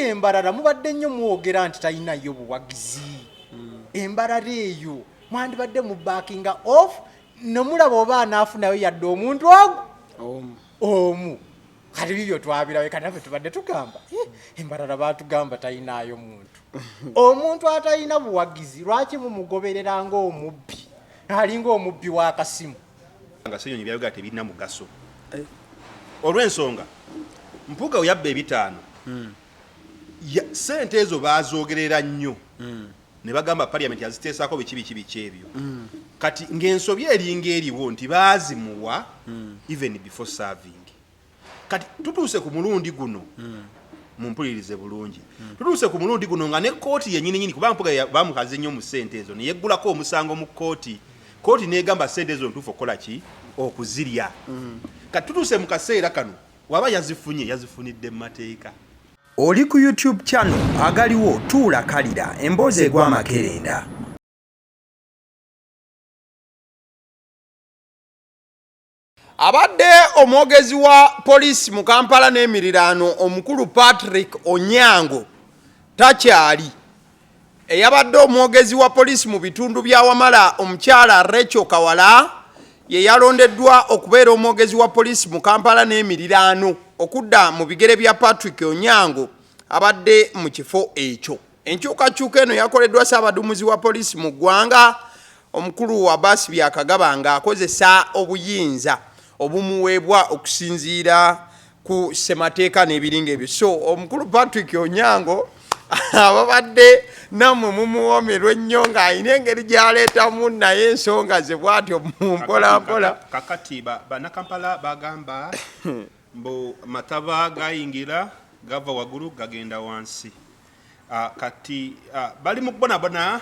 embalala mubadde nnyo muwogera nti talinayo buwagizi embalala eyo mwandibadde mu backinga off nomulaba oba anaafunayo yadde omuntu omu kati bibyo twabirawe kati naffe tubadde tugamba embalala baatugamba talinayo muntu omuntu atalina buwagizi lwaki mumugoberera ng'omubbi alinga omubbi w'akasimu nga Ssenyonyi byayoga tebirina mugaso olw'ensonga Mpuuga yabba ebitaano sente ezo bazoogerera nnyo ne bagamba parliament yaziteesako biki ebyo kati ng'ensobi eringa eriwo nti baazimuwa even before serving kati tutuuse ku mulundi guno mumpulirize bulungi tutuuse ku mulundi guno nga ne kooti yennyini kuba Mpuuga bamukaze nnyo mu sente ezo neyeggulako omusango mu kooti negamba sente ezo ntuufu okukola ki okuzirya kati tutuuse mu kaseera kano waba yazifunidde mu mateeka. Oli ku YouTube channel Agaliwo tuula kalira emboozi egw'amakerenda. Abadde omwogezi wa poliisi mu Kampala n'emiriraano omukulu Patrick Onyango takyali. Eyabadde omwogezi wa poliisi mu bitundu bya Wamala omukyala Rachel Kawala ye yalondeddwa okubeera omwogezi wa poliisi mu Kampala n'emiriraano okudda mu bigere bya Patrick Onyango abadde mu kifo ekyo. Enkyukakyuka eno yakoleddwa Ssaabaduumizi wa poliisi mu ggwanga omukulu wa Baasi Byakagaba ng'akozesa obuyinza obumuweebwa okusinziira ku ssemateeka n'ebiringa ebyo. So omukulu Patrick Onyango ababadde nammwe mumuwomerwa ennyo ng'alina engeri gy'aleetamu naye ensonga ze bw'atyo mu mpolampola. Kakati bannakampala bagamba mbu mataba gayingira gava waggulu gagenda wansi. Kati bali mu kubonabona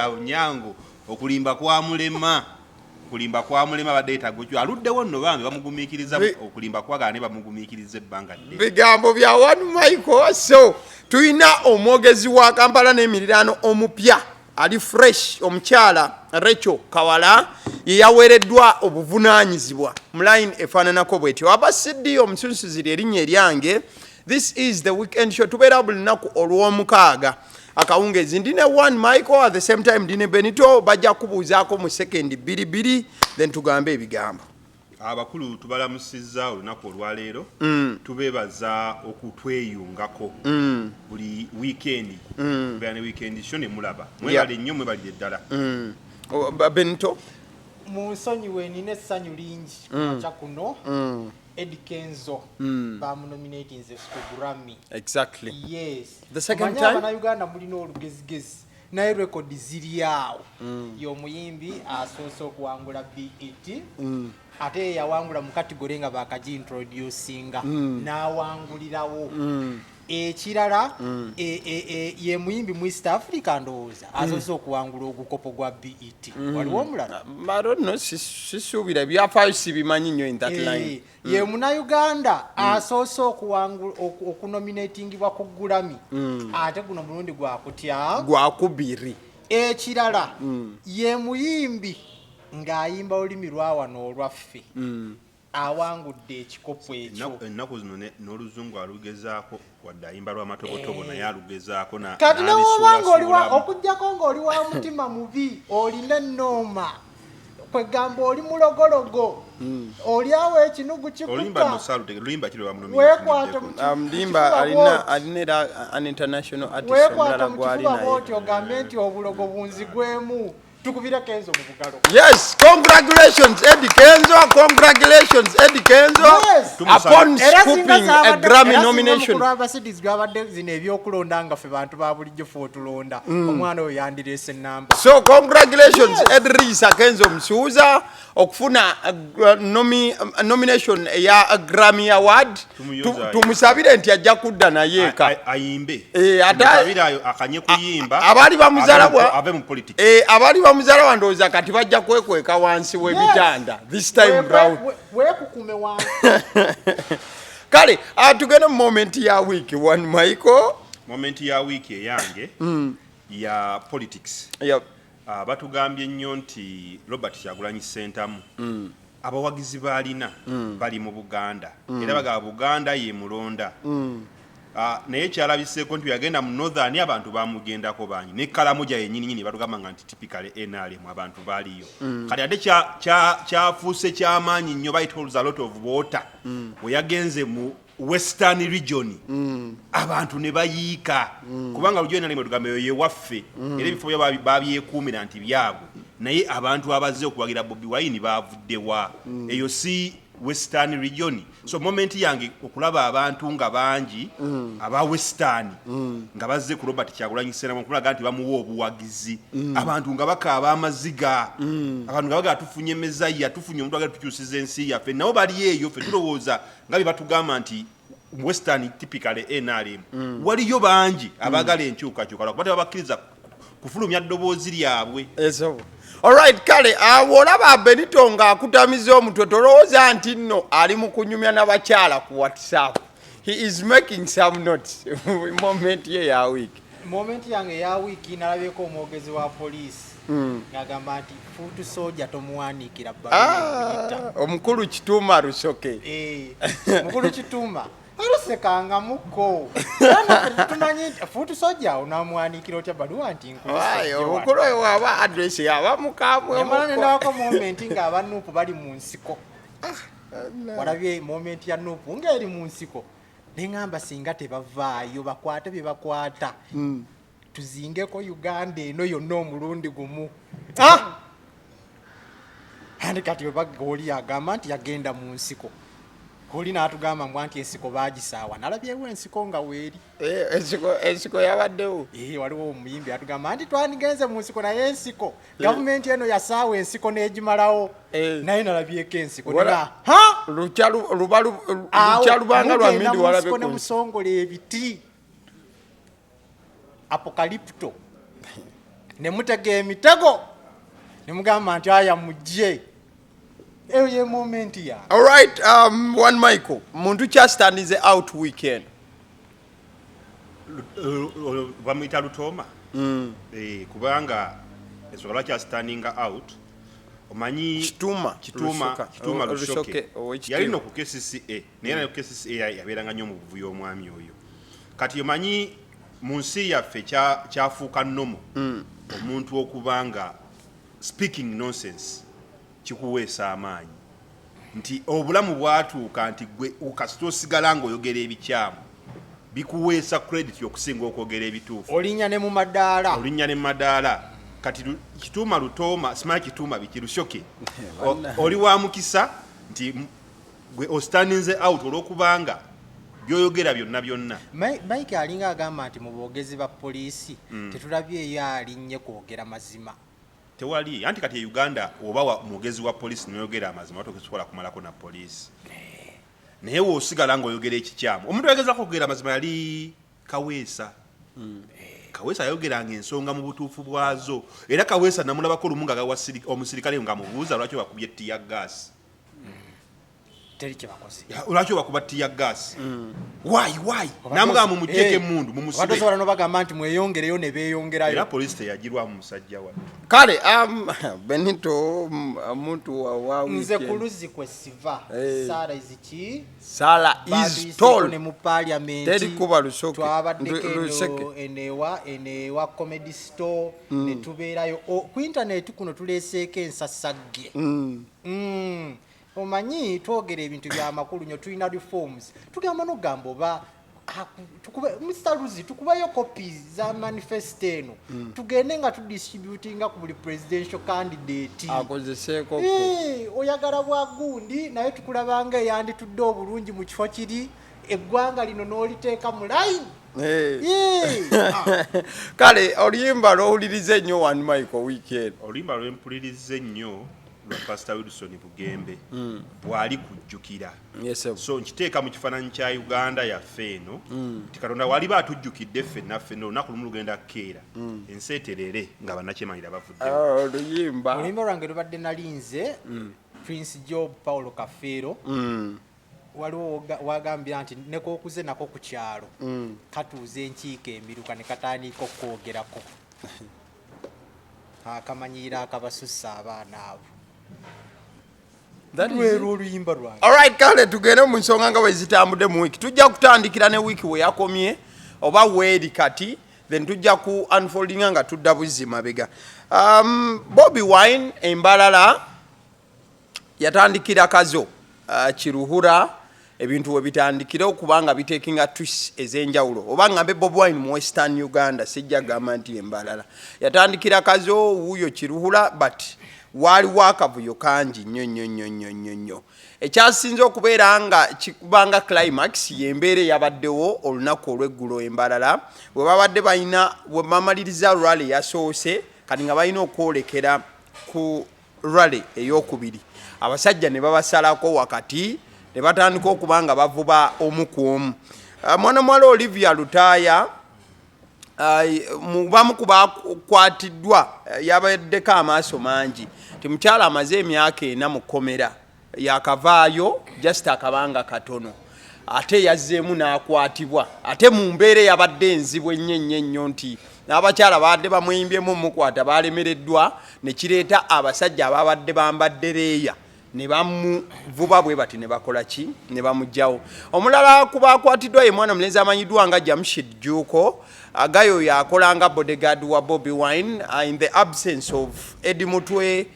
Onyango okulimba kwa mulema badde etagujju aluddewo nno bambi bamugumiikiriza okulimba kwagala ne bamugumiikiriza ebbanga ddene. Bigambo bya One Michael. So tuyina omwogezi wa Kampala n'emiriraano omupya ali fresh omukyala Rachel Kawala ye yaweereddwa obuvunaanyizibwa mu line efaananako bwetyo. Abasiddi omusunsuzi erinnya eryange. This is the weekend show. Tubeera buli lunaku olw'omukaaga akawungezi ndine One Michael at the same time ndine Benito bajja kubuuzaako mu second bbiri then tugambe ebigambo. Abakulu tubalamusizza olunaku olwaleero tubeebaza okutweyungako buli weekend beera ne weekend show ne mulaba mwebale nnyo mwebalire ddala. Benito munsonyiwe nina essanyu lingi kumakya kuno Eddie Kenzo bamunominate nze ku Grammy. Exactly. Yes. The second time Uganda mulina olugezigezi naye record ziri awo y'omuyimbi asoose okuwangula BET ate yawangula mu category nga bakagintroducinga n'awangulirawo ekirala ye muyimbi mu East Africa ndowooza asoose okuwangula ogukopo gwa BET. Waliwo omulala? I don't know, sisuubira byafaayo sibimanyi nnyo in that line. Ye Munnayuganda asoose okuwangula okunominatingibwa ku Grammy ate guno mulundi gwakutya gwakubiri. Ekirala ye muyimbi ng'ayimba olulimi lwa wano olwaffe awangudde ekikopo ekyo. Ennaku zino n'oluzungu alugezaako wadde ayimba lw'amatobotobo naye alugezaako kati newobanga okuggyako ng'oli wa mutima mubi olina ennooma kwegamba oli mulogologo oli awo ekinugu kikukalimba alina an international artist omulala gwali naye wekwata ogambe nti obulogo bunzigwemu tukubira Kenzo mu bugalo. Yes, congratulations Eddie Kenzo, congratulations Eddie Kenzo. Yes. Upon scooping a Grammy nomination. Kuraba cities gwabadde zine ebyokulonda nga fe bantu ba bulijjo fo tulonda omwana oyo yandirese namba. So congratulations Edrisa Kenzo Msuuza okufuna nomination ya Grammy Award. Tumusabire nti ajja kudda naye eka ayimbe ata akanye kuyimba abali bamuzalabwa ave mu politics abali bamuzala wandoza kati bajja kwekweka wansi w'ebitanda this time round wekukume wansi. Kale tugenda mu moment ya week One Michael. Moment ya week eyange ya politics. Yep. Batugambye nnyo nti Robert Kyagulanyi Ssentamu abawagizi balina bali mu Buganda era bagaba Buganda ye mulonda naye kyalabiseeko nti yagenda mu northern abantu bamugendako bangi ne Kalamoja yennyini batugamba nga nti typically NRM abantu baaliyo kati ate kyafuuse kyamaanyi nnyo bayita a lot of water we yagenze mu western region abantu ne bayiika kubanga lujjo NRM tugamba eyo ye waffe era ebifo byo babyekuumira nti byabwe naye abantu abazze okuwagira Bobi Wine baavuddewa eyo si western region so moment yange okulaba abantu nga bangi aba western nga bazze ku Robert Kyagulanyi Ssentamu okulaga nti bamuwa obuwagizi abantu nga bakaaba Maziga abantu nga baga tufunye mezaya tufunye omuntu agala tukyusiza ensi yaffe nabo bali eyo ffe tulowooza nga bye batugamba nti western typically NRM waliyo bangi abagala enkyukakyuka lwakuba tebabakkiriza kufulumya ddoboozi lyabwe alright kale olaba Benito nga akutamiza omutwe tolowooza nti nno ali mu kunyumya n'abakyala ku WhatsApp he is making some notes moment ye ya week moment yange ya wiki nalabyeko omwogezi wa poliisi ngagamba nti fuutu soja tomuwanikira omukulu Kituuma Lusoke mukulu Kituuma alusekanga muko tumanyi nti fuutu soja onamwanikira otya baluwa nti omukulu oyo waba address yaba mukamwenendawako momenti nga abanuupu bali mu nsiko walabye momenti ya nuupu ngaeri mu nsiko neŋŋamba singa tebavaayo bakwate bye bakwata tuzingeko Uganda eno yonna omulundi gumu andi kati oli agamba nti yagenda mu nsiko oli n'atugamba mbwa nti ensiko baagisaawa nalabyewo ensiko nga weeri ensiko yabaddewo waliwo omuyimbi atugamba nti twanigenze mu nsiko naye ensiko gavumenti eno yasaawa ensiko n'egimalawo naye nalabyeko ensiko lukyalubanga lwa mindi walabe ne musongola ebiti apokalipto ne mutega emitego ne mugamba nti aya mujje eyo ye moment ya alright one Michael muntu kyastandize out weekend bamuyita Lutoma kubanga esobola kya standing out omanyi Kituuma Lusoke yalina ku KCCA naye na KCCA yabeeranga nnyo mu buvuyo omwami oyo kati omanyi mu nsi yaffe kyafuuka nnomo omuntu okubanga speaking nonsense kikuweesa amaanyi nti obulamu bwatuuka nti gwe kasita osigala ng'oyogera ebikyamu bikuweesa credit okusinga okwogera ebituufu olinnya ne mu madaala kati Kituuma Lutoma simanyi Kituuma biki Lusoke oli wa mukisa nti gwe ostandinze out olw'okubanga byoyogera byonna Mike alinga agamba nti mu boogezi ba poliisi tetulabyeyo alinnye kwogera mazima tewali anti kati Uganda oba omwogezi wa poliisi noyogera amazima tokusobola kumalako na poliisi naye wosigala ng'oyogera ekikyamu omuntu ayogeza kwogera amazima yali Kaweesa Kaweesa yayogeranga ensonga mu butuufu bwazo era Kaweesa namulabako olumu nga omusirikale nga mubuuza lwaki bakubye ttiya gaasi olwaki obakuba ttiya gaasi why namugamba mumuggyeko emmundu mumusibebasobola nobagamba nti mweyongereyo ne beeyongerayo era poliisi teyagirwamu musajja wa kale Benito omuntu nze ku luzzi kwe siva Sara iziki Sara is tall ne mu parliament terikuba Lusoke twabaddeko enewa comedy store ne tubeerayo ku internet kuno tuleeseeko ensasagge omanyi twogera ebintu byamakulu nyo tulina reforms tugamba nogamba oba Mr. Luzi tukubayo copies za manifesto eno tugende nga tudistributinga ku buli presidential candidate akozeseeko oyagala bwagundi naye tukulabanga eyandi tudde obulungi mu kifo kiri eggwanga lino n'oliteeka mu line kale oluyimba lwowuliriza ennyo one Michael weekend oluyimba lwempuliriza ennyo lwa Pastor Wilson Bugembe bwali kujjukira so nkiteeka mu kifaananyi kya Uganda yaffe eno nti Katonda waliba atujjukidde ffenaffe n'olunaku lumu lugenda kukeera ensi eterere nga bannakyemalira bavuddewo oluyimba lwange lubadde nalinze Prince Job Paulo Kafeero waliwo wagambira nti nekookuze nako ku kyalo katuuza enkiiko emiruka ne katandika okwogerako akamanyiira akabasussa abaana abo lwero oluyimba lwange. Alright, kale tugende mu nsonga nga bwe zitambudde mu wiiki. Tujja kutandikira ne wiiki we yakomye oba weeri kati, then tujja ku unfoldinga nga tudda buzzi mabega. Bobi Wine embalala yatandikira kazo kiruhura ebintu we bitandikira okubanga bitekinga twist ez'enjawulo. Oba ngambe Bobi Wine mu Western Uganda sijja gamba nti embalala. Yatandikira kazo wuyo kiruhura but waliwo akavuyo kangi nnyo. Ekyasinze okubeera nga kikubanga climax y'embeera eyabaddewo olunaku olw'eggulo embalala bwe babadde balina bwe bamaliriza rally yasoose kati nga balina okwolekera ku rally ey'okubiri. Abasajja ne babasalako wakati ne batandika okuba nga bavuba omu ku omu. Mwana mwala Olivia Lutaaya mubamu ku bakwatiddwa yabaddeko amaaso mangi ti mukyala amaze emyaka 4 mu kkomera yakavaayo just akabanga katono ate yazzeemu n'akwatibwa ate mu mbeera yabadde enzibu ennyo nti n'abakyala badde bamuyimbyemu mukwata balemereddwa ne kireeta abasajja ababadde bambadde leeya ne bamuvuba bwe bati ne bakola ki ne bamugjawo. Omulala ku bakwatiddwa ye mwana mulenzi amanyiddwa nga Jamshid Juko agayo yakolanga bodyguard wa Bobi Wine in the absence of Eddie Mutwe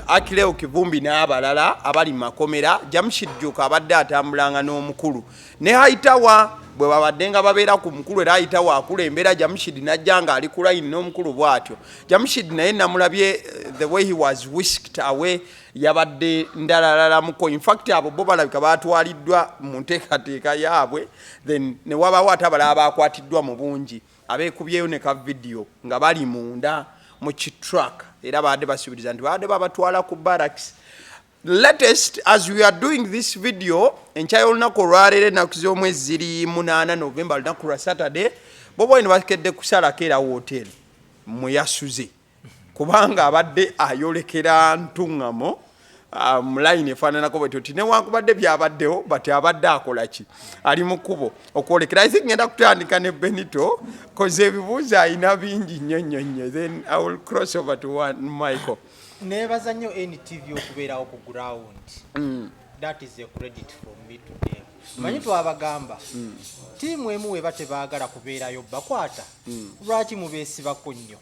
Akileo Kivumbi n'abalala abali mu makomera. Jamshid Juko abadde atambulanga n'omukulu ne Haitawa bwe babadde nga babeera ku mukulu era Haitawa akulembera Jamshid najja nga ali ku line n'omukulu bw'atyo. Jamshid naye namulabye the way he was whisked away yabadde ndalalala muko. In fact abo bo balabika batwaliddwa mu nteekateeka yaabwe then ne wabawo ate abalala bakwatiddwa mu bungi abeekubyeyo ne ka video nga bali munda mu kitruck era badde basubiriza nti badde babatwala ku barracks. Latest as we are doing this video enchayo olunaku olwaleero ennaku z'omwezi 8 November lunaku lwa Saturday Bobi Wine bakedde kusalako era hotel mwe yasuze kubanga abadde ayolekera ntuŋŋamo mulayini efaananako bwe tuti newankubadde byabaddewo but abadde akola ki ali mu kkubo okwolekera. I think ngenda kutandika ne Benito koze ebibuuzo ayina bingi nnyo then I will cross over to one Michael. Nebaza nnyo NTV okubeerawo ku ground. That is a credit from me today. Manyi twabagamba tiimu emu we batebaagala kubeerayo bakwata lwaki mubeesibako nnyo.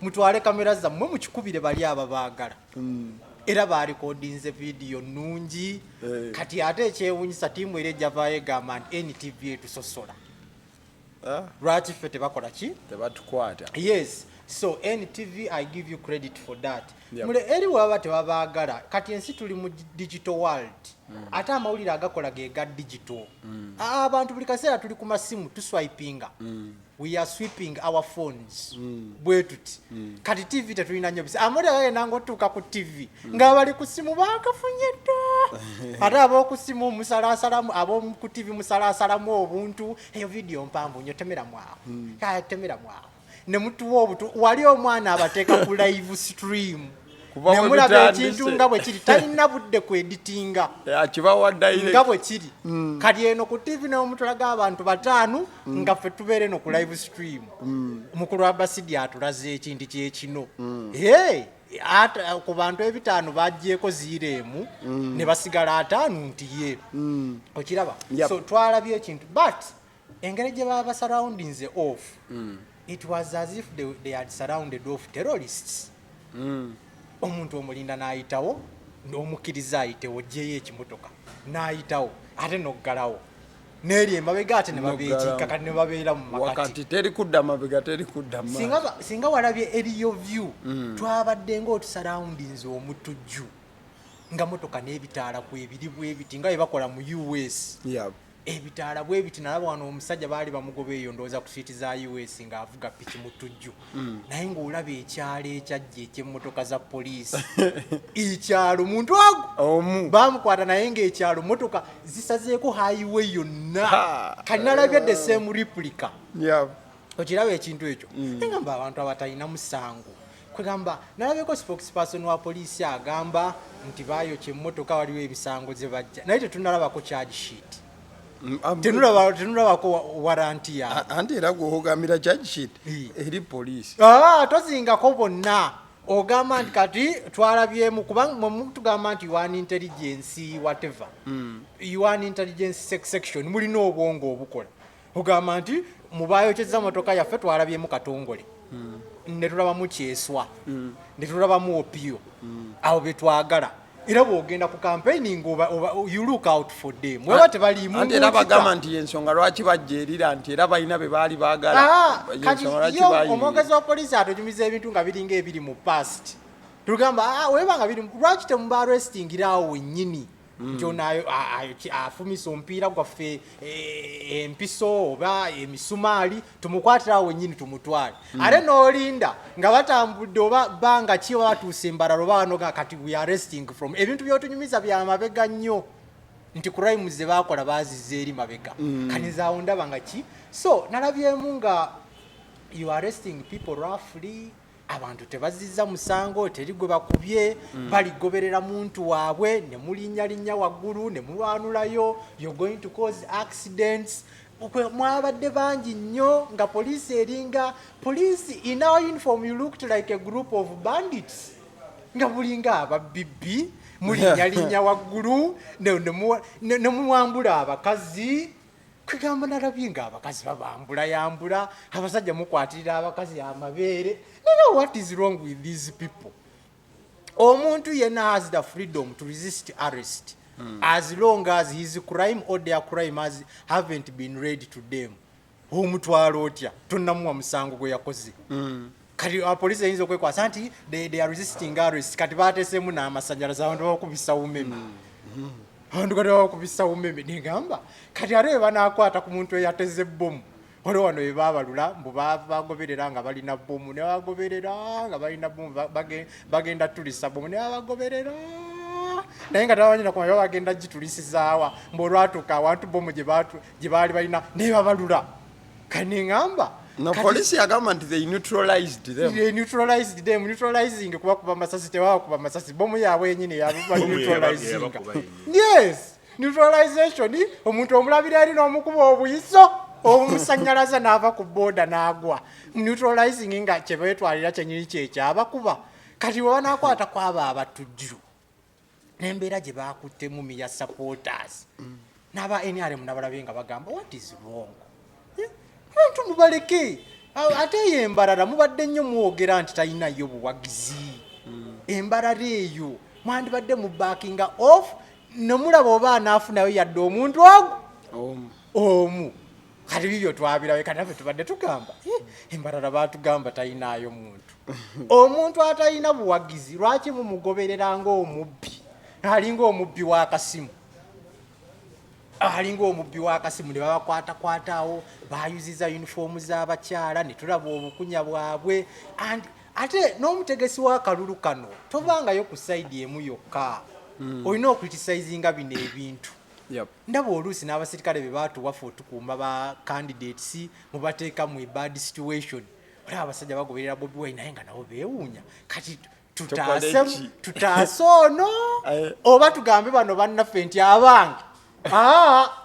Mutwale kamera zammwe mukikubire bali ababaagala era baalikodinze vidiyo nnungi kati ate ekyewuunyisa tiimu era ejjavaayo egamba nti NTV etusosola lwaki ffe tebakola ki tebatukwata. Yes, so NTV I give you credit for that. Mule eri waba tebabaagala kati ensi tuli mu digital world ate amawulire agakola ge ga digital. Abantu buli kaseera tuli ku masimu tuswipinga. We are sweeping our phones. Bwetuti. Kati TV tetulina nnyo bisa. Amawulire gaye nango tuka ku TV nga bali ku simu bakafunye dda. Ate ab'oku simu musalaasalamu ab'oku TV musalaasalamu obuntu eyo video mpanvu nnyo temeramu awo. Kaya temeramu awo. Ne mutuwa obutu wali omwana abateeka ku live stream ne mulaba ekintu nga bwe kiri talina budde ku editinga kibawa direct nga bwe kiri kati eno ku TV n'omutulaga abantu 5 nga ffe tubeere no ku live stream mukulu Abasidi atulaze ekintu kyekino ku bantu 5 bajjeeko ziiremu ne basigala 5 nti ye okiraba. So twalabye ekintu but engeri gye baba surroundings off it was as if they had surrounded off terrorists. Omuntu omulinda n'ayitawo n'omukkiriza ayitewo gyeyo ekimotoka n'ayitawo ate n'oggalawo n'eri emabega ate ne babeekikka kati ne babeera mu makati teri kudda mabega teri kudda singa walabye eriyo view twabadde ng'otusurroundings omutujju nga motoka n'ebitaala ku ebiri bwebiti nga bwe bakola mu US. Ebitaala bwebiti nalaba wano omusajja baali bamugoba eyo ndowooza ku siiti za US ng'avuga piki mu tujju naye ng'olaba ekyalo ekyajja eky'emmotoka za poliisi ekyalo muntu ago bamukwata naye ng'ekyalo motoka zisazeeko highway yonna kalinalabye the same replica. Okiraba ekintu ekyo engamba abantu abatalina musango kwegamba nalabyeko spokesperson wa poliisi agamba nti baayokya emmotoka waliwo ebisango ze bajja naye tetunalabako charge sheet. Tenulabako waranti ya anti era gwogamira charge sheet eri police tozingako bonna ogamba nti kati twalabyemu kubanga mutugamba nti you are an intelligence whatever you are an intelligence section mulina obwongo obukola ogamba nti mubayokyeza motoka yaffe twalabyemu katongole ne tulabamu kyeswa ne tulabamu opio awo betwagala era bwogenda ku campaigning you look out for them weba tebalimu ate era bagamba nti ensonga lwaki bajja erira nti era balina be baali baagala omwogezi wa poliisi atojumiza ebintu nga biringa ebiri mu past tugamba weba nga biri lwaki temuba arrestingirawo wennyini nti onayo afumisa omupiira gwaffe empiso oba emisumaali tumukwatirawo wennyini tumutwale ate n'olinda nga batambudde oba banga ki oba batuuse embalala oba wanoga kati we arresting from ebintu byotunyumiza bya mabega nnyo nti crime ze baakola baazizza eri mabega kanizaawo ndaba nga ki so nalabyemu nga you arresting people roughly abantu tebazizza musango teri gwe bakubye baligoberera muntu waabwe ne mulinnya waggulu ne mulwanulayo you're going to cause accidents mwabadde bangi nnyo nga poliisi eringa poliisi in our uniform you looked like a group of bandits nga mulinga ababibbi mulinnya waggulu ne muwambula abakazi kwegamba nalabye nga abakazi babambula abasajja mukwatirira abakazi amabeere naye what is wrong with these people omuntu yenna has the freedom to resist arrest as long as his crime or their crime haven't been read to them omutwalo otya tonnamuwa musango gwe yakoze kati apoliisi eyinza okwekwasa nti they are resisting arrest kati bateesemu n'amasanyalaze abantu bakubisa umeme abantu kati bakubisa umeme negamba kati ate banakwata ku muntu eyateze bbomu waliwo wano webabalula mbu bagoberera nga balina bbomu ne bagoberera nga balina bbomu bagenda tulisa bbomu ne bagoberera naye nga tabanyina kumanya bagenda gitulisizaawa mbu olwatuuka awantu bbomu gye baali balina ne babalula kanengamba no police yagamba nti they neutralized them neutralizing kubakuba masasi tebakuba masasi bomu yaabwe yenyini yabuba neutralizing yes neutralization omuntu omulabira eri n'omukuba obuyiso omusanyalaza n'ava ku boda n'agwa neutralizing nga kyebetwalira kyenyini kyekyabakuba kati webanakwata kwaba abatujju n'embeera gye bakuttemu miya supporters n'aba NRM n'abalabye nga bagamba what is wrong abantu mubaleke ate eyo embalala mubadde nnyo muwogera nti talinayo buwagizi embalala eyo mwandibadde mu backinga off nemulaba oba anaafunayo yadde omuntu ogwo omu kati bibyo twabirawe kati naffe tubadde tugamba embalala baatugamba talinayo muntu omuntu atalina buwagizi lwaki mumugoberera ng'omubbi alinga omubbi w'akasimu alinga omubbi w'akasimu ne babakwatakwataawo bayuziza yunifoomu z'abakyala ne tulaba obukunya bwabwe ate n'omutegesi w'akalulu kano tobangayo ku sayidi emu yokka olina okritisizinga bino ebintu ndaba oluusi n'abasirikale be baatuwafe otukuuma ba candidates mubateeka mu bad situation olaba abasajja bagoberera Bobi Wine naye nga nabo beewuunya kati tutaase ono oba tugambe bano bannaffe nti abange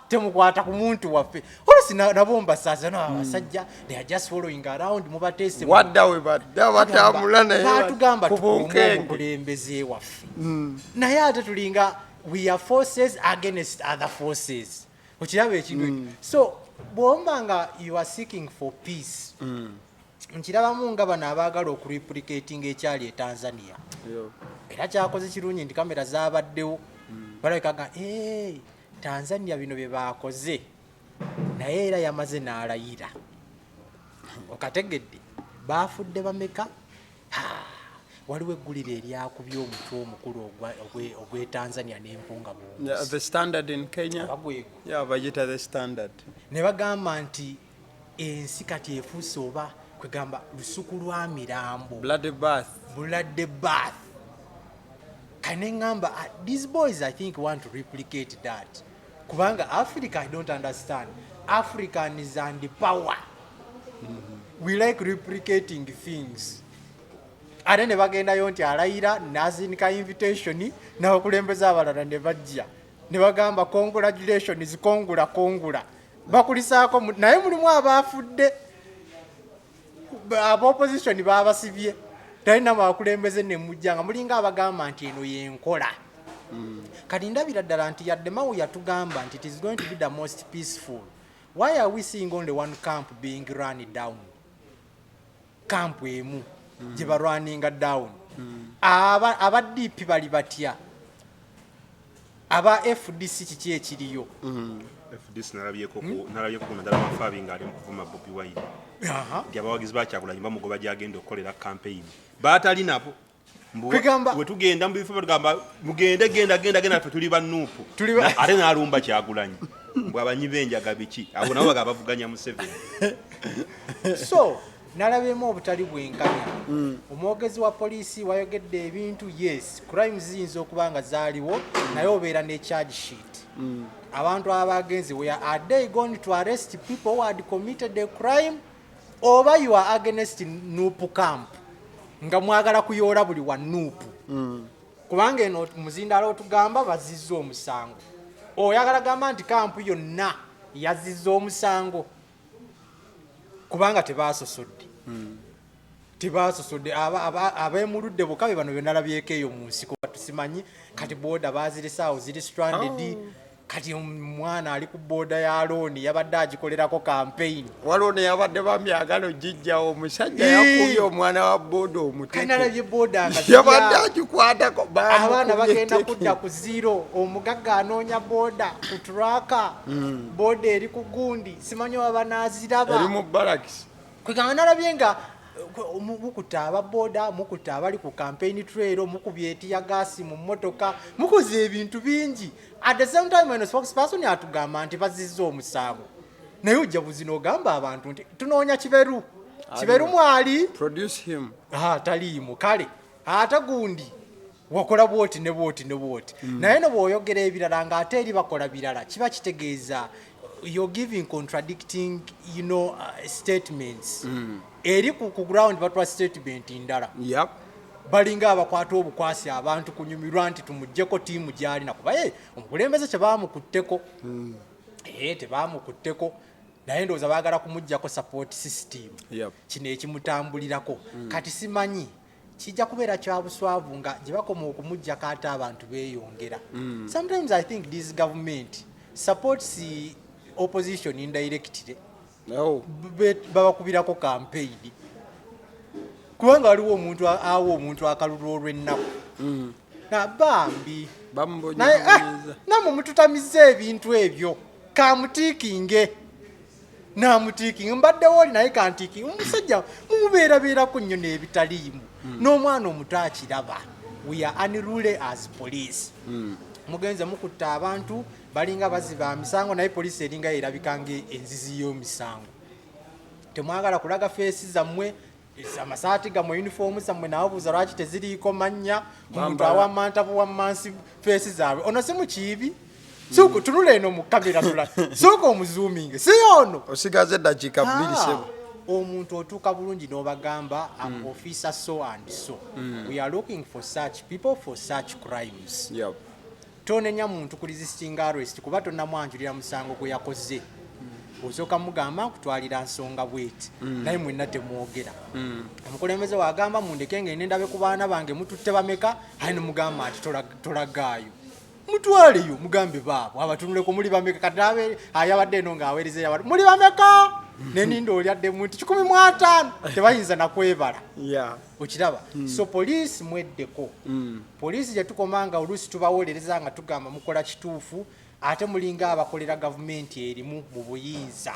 temukwata ku muntu waffe oluusi nabo mbasaaza abasajja they are just following around mubateese wadda we badda batambula naye batugamba tukuume omukulembeze waffe naye ate tulinga we are forces against other forces okiraba ekintu so bw'omba nga you are seeking for peace nkirabamu nga bano abaagala okureplicating ekyali e Tanzania era kyakoze kirungi nti kamera zaabaddewo balabikaga Tanzania bino bye baakoze naye era yamaze n'alayira okategedde baafudde bameka waliwo eggulire eryakubye omutwe omukulu ogw'e Tanzania n'empunga the standard in Kenya bagita the standard ne bagamba nti ensi kati efuuse oba kwegamba lusuku lwa mirambo blood bath kanengamba these boys I think want to replicate that kubanga Africa I don't understand African is and power we like replicating things ate ne bagendayo nti alayira nazinika invitation n'abakulembeza abalala ne bajja ne bagamba congratulations kongula bakulisaako naye mulimu abaafudde aba opposition babasibye talina bakulembeze ne mujjanga mulinga abagamba nti eno yenkola kati ndabira ddala nti yadde Mawu yatugamba nti it is going to be the most peaceful. Why are we seeing only one camp being run down? Camp emu gye barwaninga down. Aba DP bali batya? Aba FDC kiki ekiriyo? FDC nalabyeko ku nadala mafabi nga ali mu kuvuma Bobi Wine. Abawagizi bakyakulanye bamugoba gyagenda okukolera campaign. Baatali nabo. Bwe tugenda mu bifo bagamba mugende genda tuli banuupu. Ate n'alumba kyakulanye. Mbwe abanyi benjaga biki. Abo nabo bagaba bavuganya mu 7. So nalabyemu obutali bwenkanya. Omwogezi wa poliisi wayogedde ebintu yes crimes ziyinza okuba nga zaaliwo naye obeera ne charge sheet. Abantu abagenzi where are they going to arrest people who had committed a crime oba you are against Nuupu camp nga mwagala kuyoola buli wa Nuupu kubanga eno muzindalo otugamba bazizza omusango oyagala gamba nti kampu yonna yazizza omusango kubanga tebasosodde tebasosodde abemuludde bukabe bano byenalabyeko eyo mu nsi kuba tusimanyi kati boda baziresaawo ziri stranded kati mwana ali ku boda ya looni yabadde agikolerako campaign walone yabadde bamyagalo jijjawo omusajja yakubye omwana wa boda omuteke kanalabye boda nga yabadde agikwatako abaana bagenda kudda ku zero omugagga anoonya boda ku traka boda eri ku gundi simanyi waba naaziraba eri mu barracks kwegamba nalabye nga mukuta ababoda mukuta abali ku campaign trail mukubyeti ya gasi mu motoka mukoze ebintu bingi at the same time when spokesperson atugamba nti bazizza omusango naye ojja buzino ogamba abantu nti tunoonya kiberu mwali produce him taliimu kale ate gundi wakola bwoti ne bwoti naye no bw'oyogera ebirala nga ate eri bakola birala kiba kitegeeza you're giving contradicting statements eri ku ground batwa statement ndala balinga abakwata obukwasi abantu kunyumirwa nti tumujjeko tiimu gyali nakuba omukulembeze kye baamukutteko tebamukutteko naye ndowooza baagala kumuggyako support system kino ekimutambulirako kati simanyi kijja kubeera kya buswavu nga gye bakoma okumuggyako ate abantu beeyongera. Sometimes I think this government supports the opposition indirectly babakubirako campaign kubanga waliwo omuntu awo omuntu akalulu olw'ennaku nabambi namwe mututamiza ebintu ebyo kamutiikinge namutiikinge mbaddewo oli naye kantiikinge omusajja mumubeerabeerako nnyo n'ebitaliimu n'omwana omuto akiraba we are unruly as police mugenze mukutta abantu balinga baziba misango naye poliisi eringa erabikanga enzizi y'omisango temwagala kulaga feesi zammwe amasaati gammwe uniform zammwe nababuuza lwaki teziriiko mannya omuntu awamantabu wammansi feesi zaabwe ono si mukiibi suuku tunula eno mu kamera tula suuka omuzuuminge si ono osigaze eddakiika 2 omuntu otuuka bulungi n'obagamba am officer so and so we are looking for such people for such crimes tonenya muntu ku resisting arrest kuba tonnamwanjulira musango gwe yakoze osooka mugamba nkutwalira nsonga bweti naye mwenna temwogera omukulembeze wagamba mundeke ngende ndabe ku baana bange mututte bameka aye nemugamba nti tolagaayo mutwaleyo mugambe baabo abatunuleko muli bameka kati ayabadde eno ng'aweereza yabadde muli bameka neninda olyaddemu nti 15 tebayinza nakwebala okiraba so poliisi mweddeko poliisi gye tukomanga oluusi tubawolereza nga tugamba mukola kituufu ate mulinga abakolera gavumenti erimu mu buyinza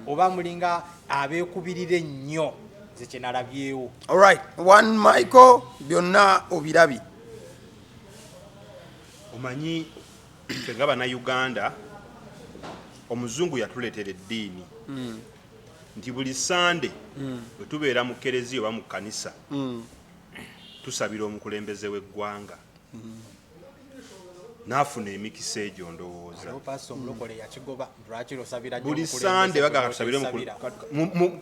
oba mulinga abeekubirira ennyo ze kyenalabyewo alright one Michael byonna obirabi omanyi fenga bannayuganda omuzungu yatuleetera eddiini nti buli sande bwe tubeera mu kereziya oba mu kkanisa tusabira omukulembeze w'eggwanga naafuna emikisa egyo ndowooza buli sande bagala tusabire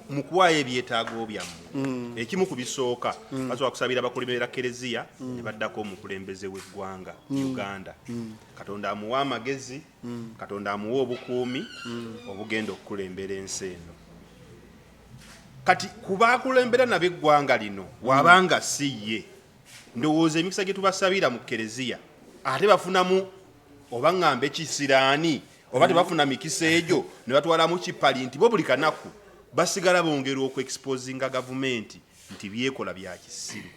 mu kuwaayo ebyetaago byammwe ekimu ku bisooka basobola kusabira abakulembera kereziya ne baddako omukulembeze w'eggwanga Uganda Katonda amuwa amagezi Katonda amuwa obukuumi obugenda okukulembera ensi eno kati kubakulembera nabeggwanga lino wabanga siye ndowooza emikisa gye tubasabira mu kereziya ate bafunamu oba ŋŋambe kisiraani oba tebafuna mikisa egyo ne batwalamu kipali nti bo buli kanaku basigala bongera okuexposinga gavumenti nti byekola bya kisiru.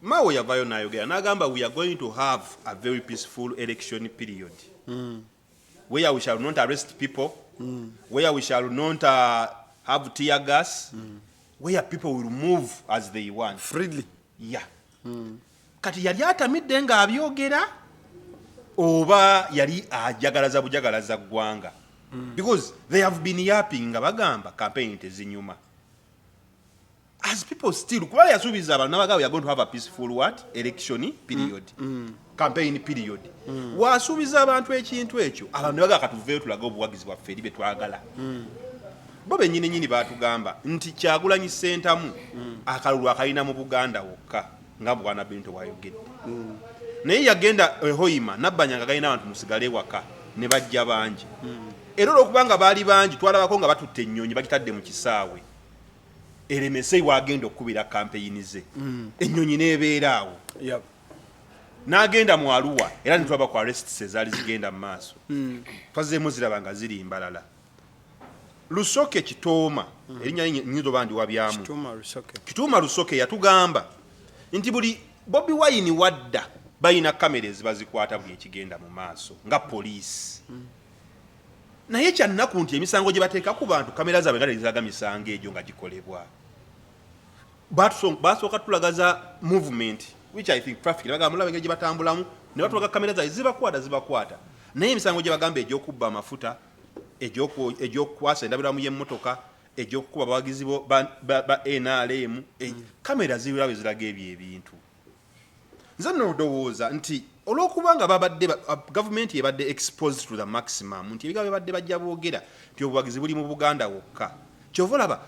Mao yavayo n'ayogera n'agamba we are going to have a very peaceful election period where we shall not arrest people where we shall not have tear gas where people will move as they want freely. Yeah. Kati yali atamidde nga abyogera oba yali ajagalaza bujagalaza ggwanga because they have been yapping nga bagamba campaign tezinyuma as people still kuba yasuubiza abantu nabagabo we are going to have a peaceful what election period campaign period wasuubiza abantu ekintu ekyo abantu baga katuveeyo tulaga obuwagizi bwaffe eri betwagala bo bennyini baatugamba nti Kyagulanyi Ssentamu akalulu akalina mu Buganda wokka nga Bwana Bintu bwayogedde naye yagenda Hoima nabbanyanga galina abantu musigale waka ne bajja bangi era olwokubanga baali bangi twalabako nga batutte ennyonyi bagitadde mu kisaawe eremese wagenda okubira kampeyini ze ennyonyi nebeera awo n'agenda mu Arua era nitwaba ku arrests ezaali zigenda mu maaso twazeemu zirabanga ziri mbalala Lusoke Kitooma erinnya nyizo bandi wabyamu Kituuma Lusoke yatugamba nti buli Bobi Wine wadda bayina kamera ezibazikwata buli ekigenda mu maaso nga poliisi naye kyannaku nti emisango gye bateeka ku bantu kamera zaabwe nga tezilaga misango egyo nga gikolebwa basooka tulagaza movement which I think traffic bagamba mulaba engeri gye batambulamu ne batulaga kamera zaabwe zibakwata naye emisango gye bagamba egy'okubba amafuta egy'okukwasa endabiramu y'emmotoka egy'okukuba abawagizi ba NRM kamera zibulabe ziraga ebyo ebintu nze nodowooza nti olw'okubanga babadde gavumenti ebadde exposed to the maximum nti ebigambo ebadde bajja boogera nti obuwagizi buli mu Buganda wokka kyova olaba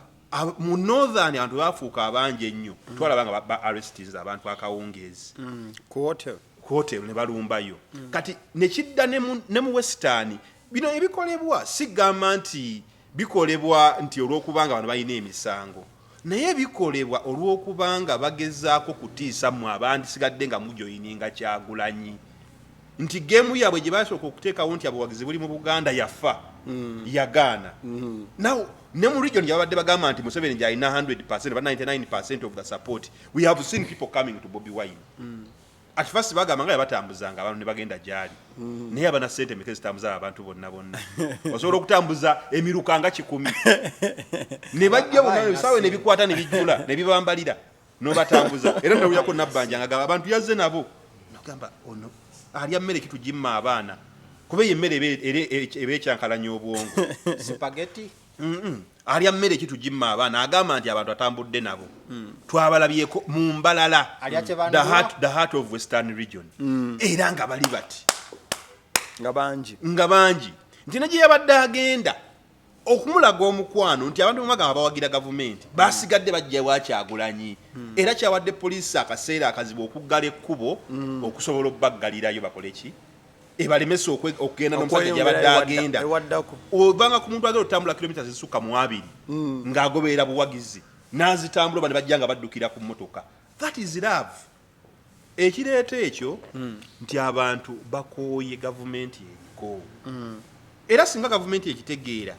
mu northern abantu bafuuka abangi ennyo twalabanga ba arrestis abantu akawungeezi ku hotel ne balumbayo kati nekidda ne mu western bino ebikolebwa sigamba nti bikolebwa nti olw'okubanga abantu balina emisango naye bikolebwa olw'okubanga bagezaako kutiisa mu abandi sigadde nga mujoyininga Kyagulanyi nti geemu yaabwe gye basooka okuteekawo nti abawagizi buli mu Buganda yafa yagaana now ne mu region gyabadde bagamba nti Museveni gyalina 100% oba 99% of the support we have seen people coming to Bobi Wine at first bagamba nga batambuzanga abantu ne bagenda gyali naye abana ssente meke zitambuza abantu bonna osobola okutambuza emiruka nga 10 ne bajja bonna sawe ne bikwata ne bijjula ne bibambalira n'obatambuza era ndawuyako nabbanja nga abantu yazze nabo nagamba ono alya mmere kitugimma abaana kuba emmere ebeekyankalanya obwongo spaghetti alya mmere kitugimma abaana agamba nti abantu atambudde nabo twabalabyeko mu mbalala the heart of western region era nga bali bati nga bangi nti ne gye yabadde agenda okumulaga omukwano nti abantu bamagamba bawagira gavumenti basigadde bajja wa Kyagulanyi era kyawadde poliisi akaseera akazibu okuggala ekkubo okusobola obbaggalirayo bakole ki ebalemesa okugenda n'omusajja gyabadde agenda obanga ku muntu agenda okutambula kilomita zisukka mu 2 ng'agoberera buwagizi n'azitambula bane bajja nga baddukira ku mmotoka that is love ekireeta ekyo nti abantu bakooye gavumenti eriko era singa gavumenti ekitegeera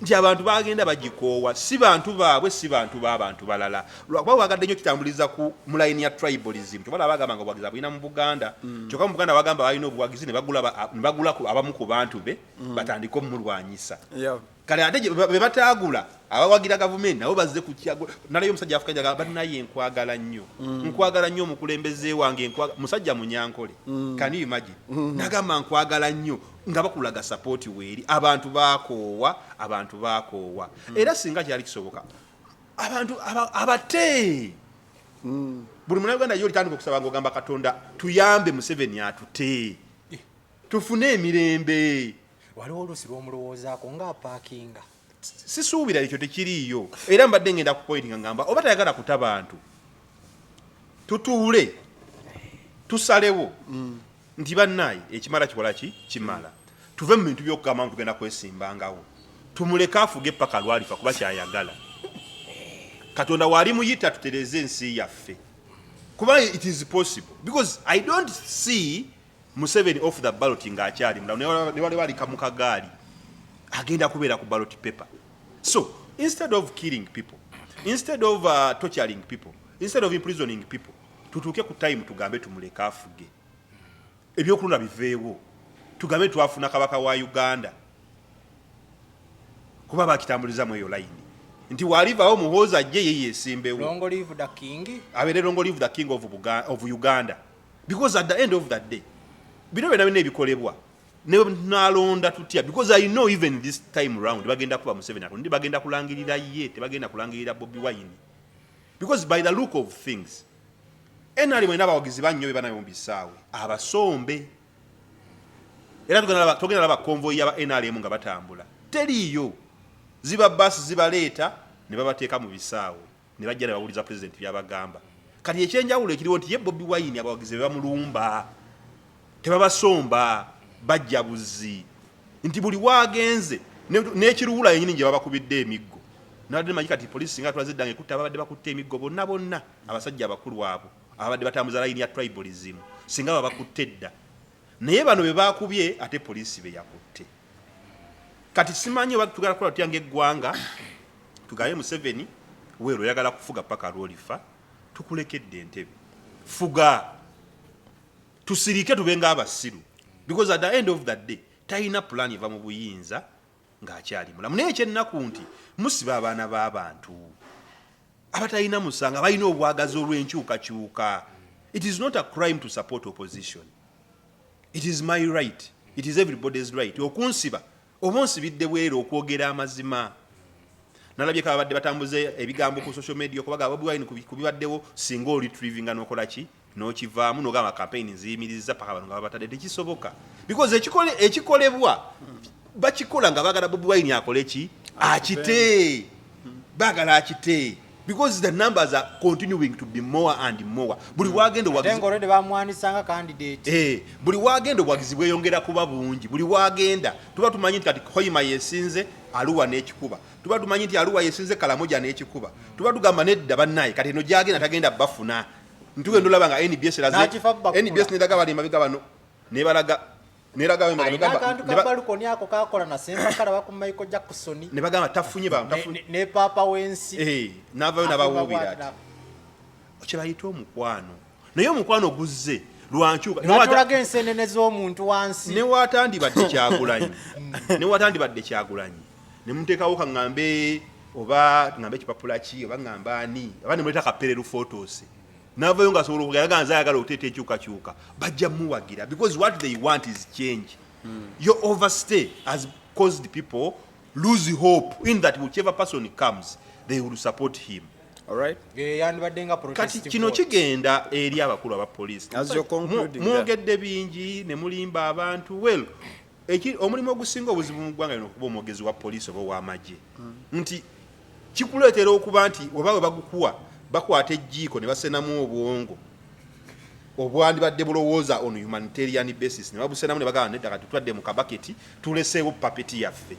nti abantu bagenda bagikoowa si bantu baabwe si bantu b'abantu balala lwakuba bagadde nnyo kitambuliza ku mulayini ya tribalism kyobala bagamba nga obuwagizi abulina mu Buganda kyokka mu Buganda bagamba balina obuwagizi ne bagula abamu ku bantu be batandika omulwanyisa kale ate be bataagula abawagira gavumenti nabo bazze ku nalayo omusajja afukanja balinaye nkwagala nnyo omukulembeze wange musajja Munyankole can you imagine nagamba nkwagala nnyo nga bakulaga support weeri abantu bakoowa era singa kyali kisoboka abantu abate buli munauganda yo litandika okusaba ng'ogamba Katonda tuyambe Museveni atute tufune emirembe waliwo oluusi lw'omulowoozaako ng'apaakinga sisuubira ekyo tekiriiyo era mbadde ngenda ku point nga ngamba oba tayagala kuta bantu tutuule tusalewo nti bannaye ekimala kikola ki kimala tuve mu bintu by'okugamba tugenda kwesimbangawo tumuleka afuge paka lwalifa kuba kyayagala katonda wali muyita tutereze ensi yaffe kuba it is possible because I don't see Museveni off the ballot ng'akyali mulamu ne wali kamukagaali agenda kubeera ku ballot paper. So instead of killing people, instead of torturing people, instead of imprisoning people, tutuuke ku time tugambe tumuleka afuge ebyokulonda biveewo tugambe twafuna kabaka wa Uganda kuba bakitambuliza mu eyo line nti walivaawo muhoozi ajje ye yeesimbewo Long live the king. abeere long live the king of Uganda because at the end of that day bino byonna bina ebikolebwa nalonda tutya because I know even this time round bagenda kuba Museveni ndi bagenda kulangirira ye tebagenda kulangirira Bobi Wine because by the look of things enali mwena abawagizi bannyo be banayo mbisaawe abasombe era tugenda laba convoy yaba NRM nga batambula teriyo ziba bus zibaleeta ne babateeka mu bisaawe ne bajja ne bawuliza president byabagamba kati ekyenjawulo ekiriwo nti ye Bobi Wine abawagizi be bamulumba tebabasomba bajja buzi nti buli wagenze n'ekiruwula yenyini gye babakubidde emiggo nabadde manyi kati polisi nga twaziddange kutta babadde bakutte emiggo bonna abasajja abakulu abo abadde batambuza layini ya tribalism singa babakutte edda naye bano be bakubye ate polisi be yakutte kati simanyi tugala kukola tutya ng'eggwanga tugaye Museveni weero oyagala kufuga paka lwolifa tukulekedde entebe fuga tusirike tubenga abasiru because at the end of that day talina plan eva mu buyinza ng'akyali mulamu naye ekyennaku nti musiba abaana b'abantu abatalina musanga balina obwagazi olw'enkyukakyuka. It is not a crime to support opposition. It is my right. It is everybody's right. Okunsiba oba onsibidde bweru okwogera amazima. Nalabye ka babadde batambuze ebigambo ku social media okubaga Bobi Wine kubibaddewo singa retrieving anokola ki n'okivaamu n'ogamba campaign nziyimiriza paka abantu nga babatadde tekisoboka because ekikolebwa bakikola nga bagala Bobi Wine akole ki akite bagala akite because the numbers are continuing to be more and more. Buli wagendo wagizi already bamwanisanga candidate. Buli wagendo wagizi bweyongera kuba bungi. Buli wagenda tuba tumanyi nti kati Hoima yesinze Aluwa n'ekikuba. Tuba tumanyi nti Aluwa yesinze Kalamoja n'ekikuba. Tuba tugamba nedda bannaye kati eno gyagenda tagenda bafuna. Ntugendo labanga NBS laze. NBS nedaga bali mabiga bano ne balaga neraga we magamba ne baluko nyako kakola na semba kala baku Michael Jackson ne bagamba tafunye ba ne papa wensi navayo nabawubira ati okibayita omukwano naye omukwano guzze lwanchuka natulaga ensenene z'omuntu wansi ne watandi badde kyagulanyi ne muteekawo kangambe oba ngambe kipapula ki oba ngamba ani abane muleta kapereru photos navayo nga solo kugalaga nzayagala otete ekyukakyuka bajja muwagira because what they want is change. Your overstay has caused people lose hope in that whichever person comes they will support him. All right, yandibadenga protest kati kino kigenda eri abakulu aba police mwogedde bingi ne mulimba abantu well omulimu ogusinga obuzibu mu ggwanga lino okuba omwogezi wa police oba w'amagye nti kikuleetera okuba nti oba we bagukuwa bakwata ejjiiko ne basenamu obwongo obwandi badde bulowooza on humanitarian basis ne babusenamu ne bagamba nedda kati tutwadde mu kabaketi tuleseewo papeti yaffe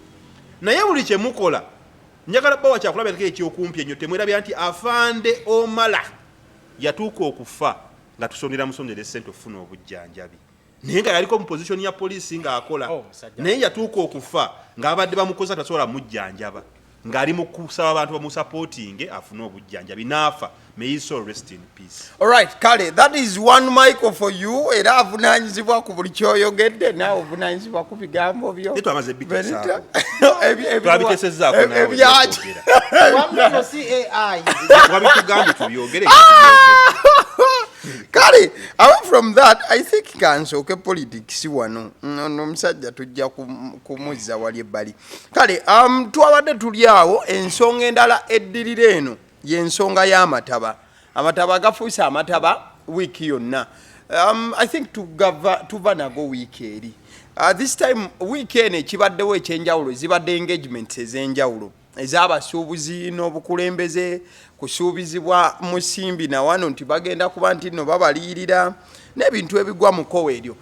naye buli kye mukola njagala bawa kyakulabirako ekyokumpi ennyo temwerabya nti afande omala yatuuka okufa nga tusondera musondera essente okufuna obujjanjabi naye nga yaliko mu position ya poliisi ng'akola naye yatuuka okufa ng'abadde bamukoza tasobola mujjanjaba ng'ali mu kusaba abantu bamusupporting afune obujjanjabi n'afa. May his soul rest in peace. All right, Kale, that is one mic for you. Era avunanyizibwa ku buli kyoyogedde naawe ovunanyizibwa ku bigambo byo. Twamaze bitesaako. Twabitesezaako naawe. wamno CAI wabitugambe tubyogere. Kale, away from that, I think kansooke politics wano. Omusajja tujja kumuzza wali ebbali. Kale, twabadde tuli awo ensonga endala eddirira eno y'ensonga y'amataba. Amataba gafuuse amataba wiiki yonna. I think tuva nago wiiki eri. This time wiiki eno ekibaddewo ekyenjawulo zibadde engagements ez'enjawulo ez'abasuubuzi n'obukulembeze kusuubizibwa musimbi na wano nti bagenda kuba nti nno babaliyirira n'ebintu ebigwa mu kkowe eryo.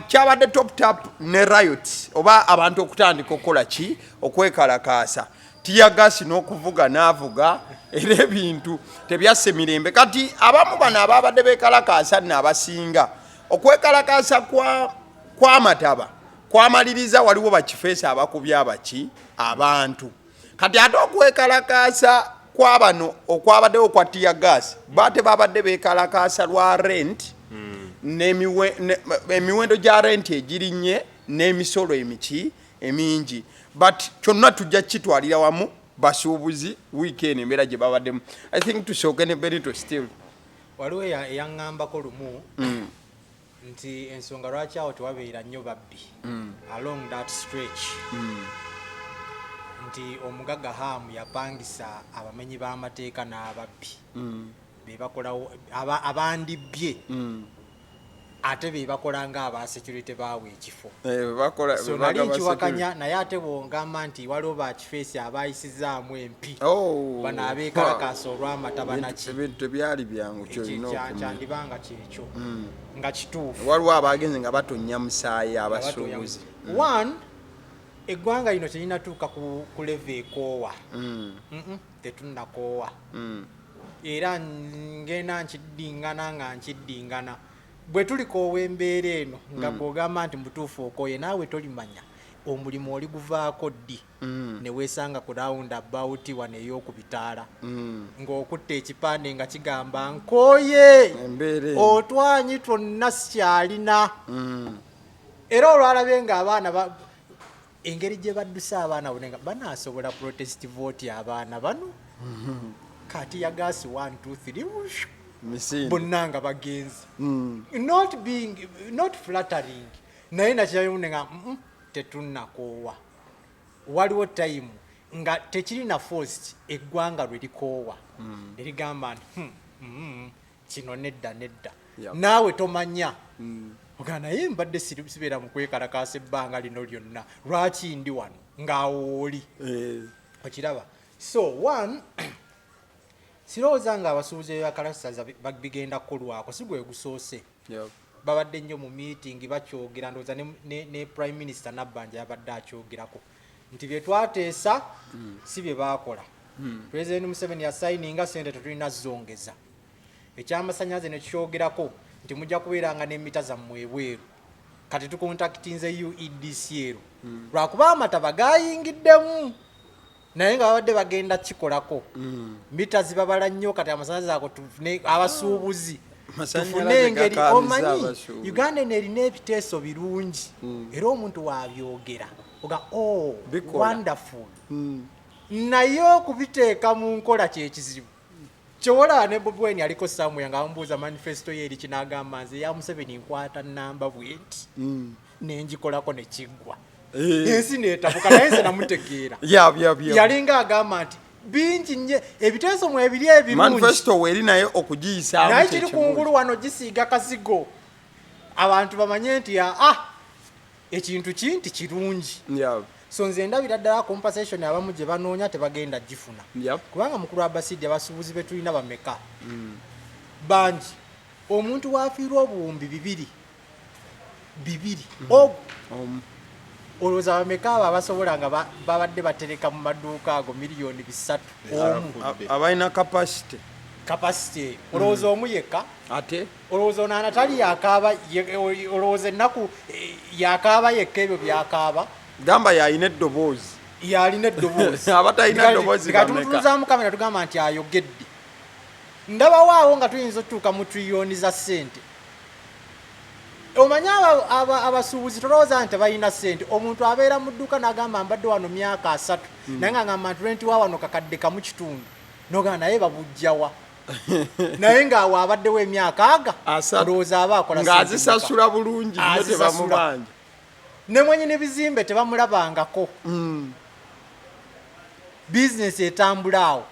Kyabadde top tap ne riot oba abantu okutandika okukola ki okwekalakaasa tiyagasi n'okuvuga n'avuga era ebintu tebyasse mirembe. Kati abamu bano ababadde beekalakaasa n'abasinga okwekalakaasa kw'amataba kwamaliriza waliwo bakifeesa abakubya abaki abantu. Kati ate okwekalakaasa kwabano okwabaddewo kwa tiyagasi bate babadde beekalakaasa lwa rent emiwendo gya rent egirinnye n'emisolo emingi. But kyonna tujja kitwalira wamu basuubuzi weekend embeera gye babaddemu. I think tusooke ne Benito still waliwo eyaŋŋambako lumu nti ensonga lwaki awo tewabeera nnyo babbi along that stretch nti omugagga Hamu yapangisa abamenyi b'amateeka n'ababbi bebakolawo abandibye ate bebakola nga aba security baawe ekifo so nali nkiwakanya naye ate bwongamba nti waliwo bakifeesi abayisizaamu empi bano abeekalakaasa olw'amataba naki tebyali byangu kyandibanga kyekyo nga kituufu. Waliwo abagenze nga batonya musaayi abasuubuzi. One, eggwanga lino telinatuuka ku level ekoowa tetunnakoowa era ngenda nkiddingana bwe tulikoowa embeera eno nga gwogamba nti mutuufu okooye naawe tolimanya omulimu oli guvaako ddi ne weesanga ku roundabout wano ey'okubitaala ng'okutta ekipande nga kigamba nkooye otwanyi twonna sikyalina era olwalabye ng'abaana engeri gye baddusa abaana bonenga banaasobola protest vote abaana bano kati yagasi 1 2 3 bonna nga bagenzi not flattering naye nakyayonenga tetunnakoowa waliwo time nga tekirina forced eggwanga lwe likoowa erigamba nti kino nedda naawe tomanya ogaa naye mbadde sibeera mu kwekalakaasa ebbanga lino lyonna lwaki ndi wano ng'awo oli okiraba. So one sirowooza nga abasuubuzi b'ebyakalasaza bigenda kukolwako si gwe gusoose babadde nnyo mu meeting bakyogera ndowooza ne prime minister Nabbanja yabadde akyogerako nti bye twateesa si bye baakola. President Museveni yasayininga sente tetulina zongeza ekyamasannyalaze ne kikyogerako nti mujja kubeeranga n'emita zammwe ebweru kati tukontaktinze UEDCL lwakuba amataba gayingiddemu naye nga babadde bagenda kikolako mita zibabala nnyo kati amasannyalaze ako tufune abasuubuzi tufune engeri omanyi Uganda erina ebiteeso birungi era omuntu wabyogera oga wonderful naye okubiteeka mu nkola kyekizibu kyowola ne Bobi Wine aliko somewhere nga amubuuza manifesto ye eri kinagamba nze ya Museveni nkwata namba bwenti nengikolako nekiggwa ensi netabuka naye nze namutegeera yalinga agamba nti bingi nnyo ebiteeso mu ebiri ebirungi manifesto weeri naye okugiyisaamu naye kiri kungulu wano gisiiga kazigo abantu bamanye nti ekintu kinti kirungi so nze ndabira ddala compensation abamu gye banoonya tebagenda gifuna kubanga mukulu Abasidi abasuubuzi be tulina bameka bangi omuntu waafiirwa obuwumbi bibiri olowooza bameka abo abasobola nga babadde batereka mu maduuka ago miliyoni 3 omu abalina capacity olowooza omu yekka ate olowooza onaana tali yakaaba olowooza ennaku yakaaba yekka ebyo byakaaba gamba yalina eddoboozi abatalina ddoboozi tumutuluzaamu kamera tugamba nti ayogedde ndabawaawo nga tuyinza otutuuka mu triliyoni za ssente omanyi abasuubuzi tolowooza nti balina ssente omuntu abeera mu dduuka n'agamba mbadde wano myaka 3 naye nga ngamba nti renti wa wano kakadde kamu kitundu nogaa naye babujjawa naye ng'awo abaddewo emyaka olowooza aba akola ng'azisasula bulungi nnyo tebamubanja ne mwenyini bizimbe tebamulabangako bizinesi etambula awo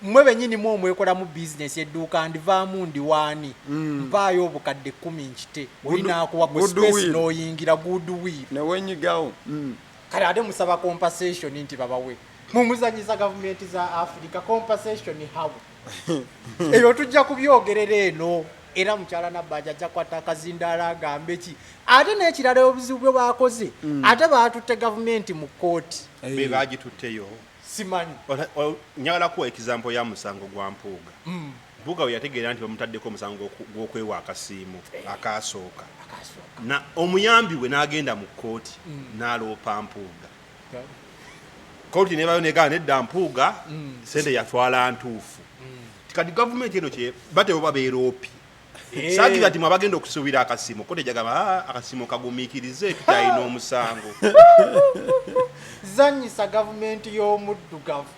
mmwe bennyini mu omwekolamu bizinesi edduuka ndivaamu ndiwaani mpaayo obukadde 10 nkite olinakuwa space n'oyingira goodwill newenyigawo kale ate musaba compensation nti babawe mumuzanyiza gavumenti za Africa compensation hawo eyo tujja kubyogerera eno era mukyala Nabbanja ajja kwata akazindaala agambe ki ate n'ekirala obuzibu bwe bakoze ate baatutte gavumenti mu kkooti be bagitutteyo simanyi njagala kuwa example ya musango gwa Mpuuga Mpuuga we yategeera nti bamutaddeko omusango gw'okwewa akasiimu akaasooka na omuyambi we n'agenda mu kkooti n'aloopa Mpuuga kkooti nebayo negana nedda Mpuuga sente yatwala ntuufu kati gavumenti eno kye batebo babeeroopi sagira ati mwabagenda okusuubira akasiimo kkooti ejagamba akasiimo kagumiikirize tutalina omusango zanyisa gavumenti y'omuddugavu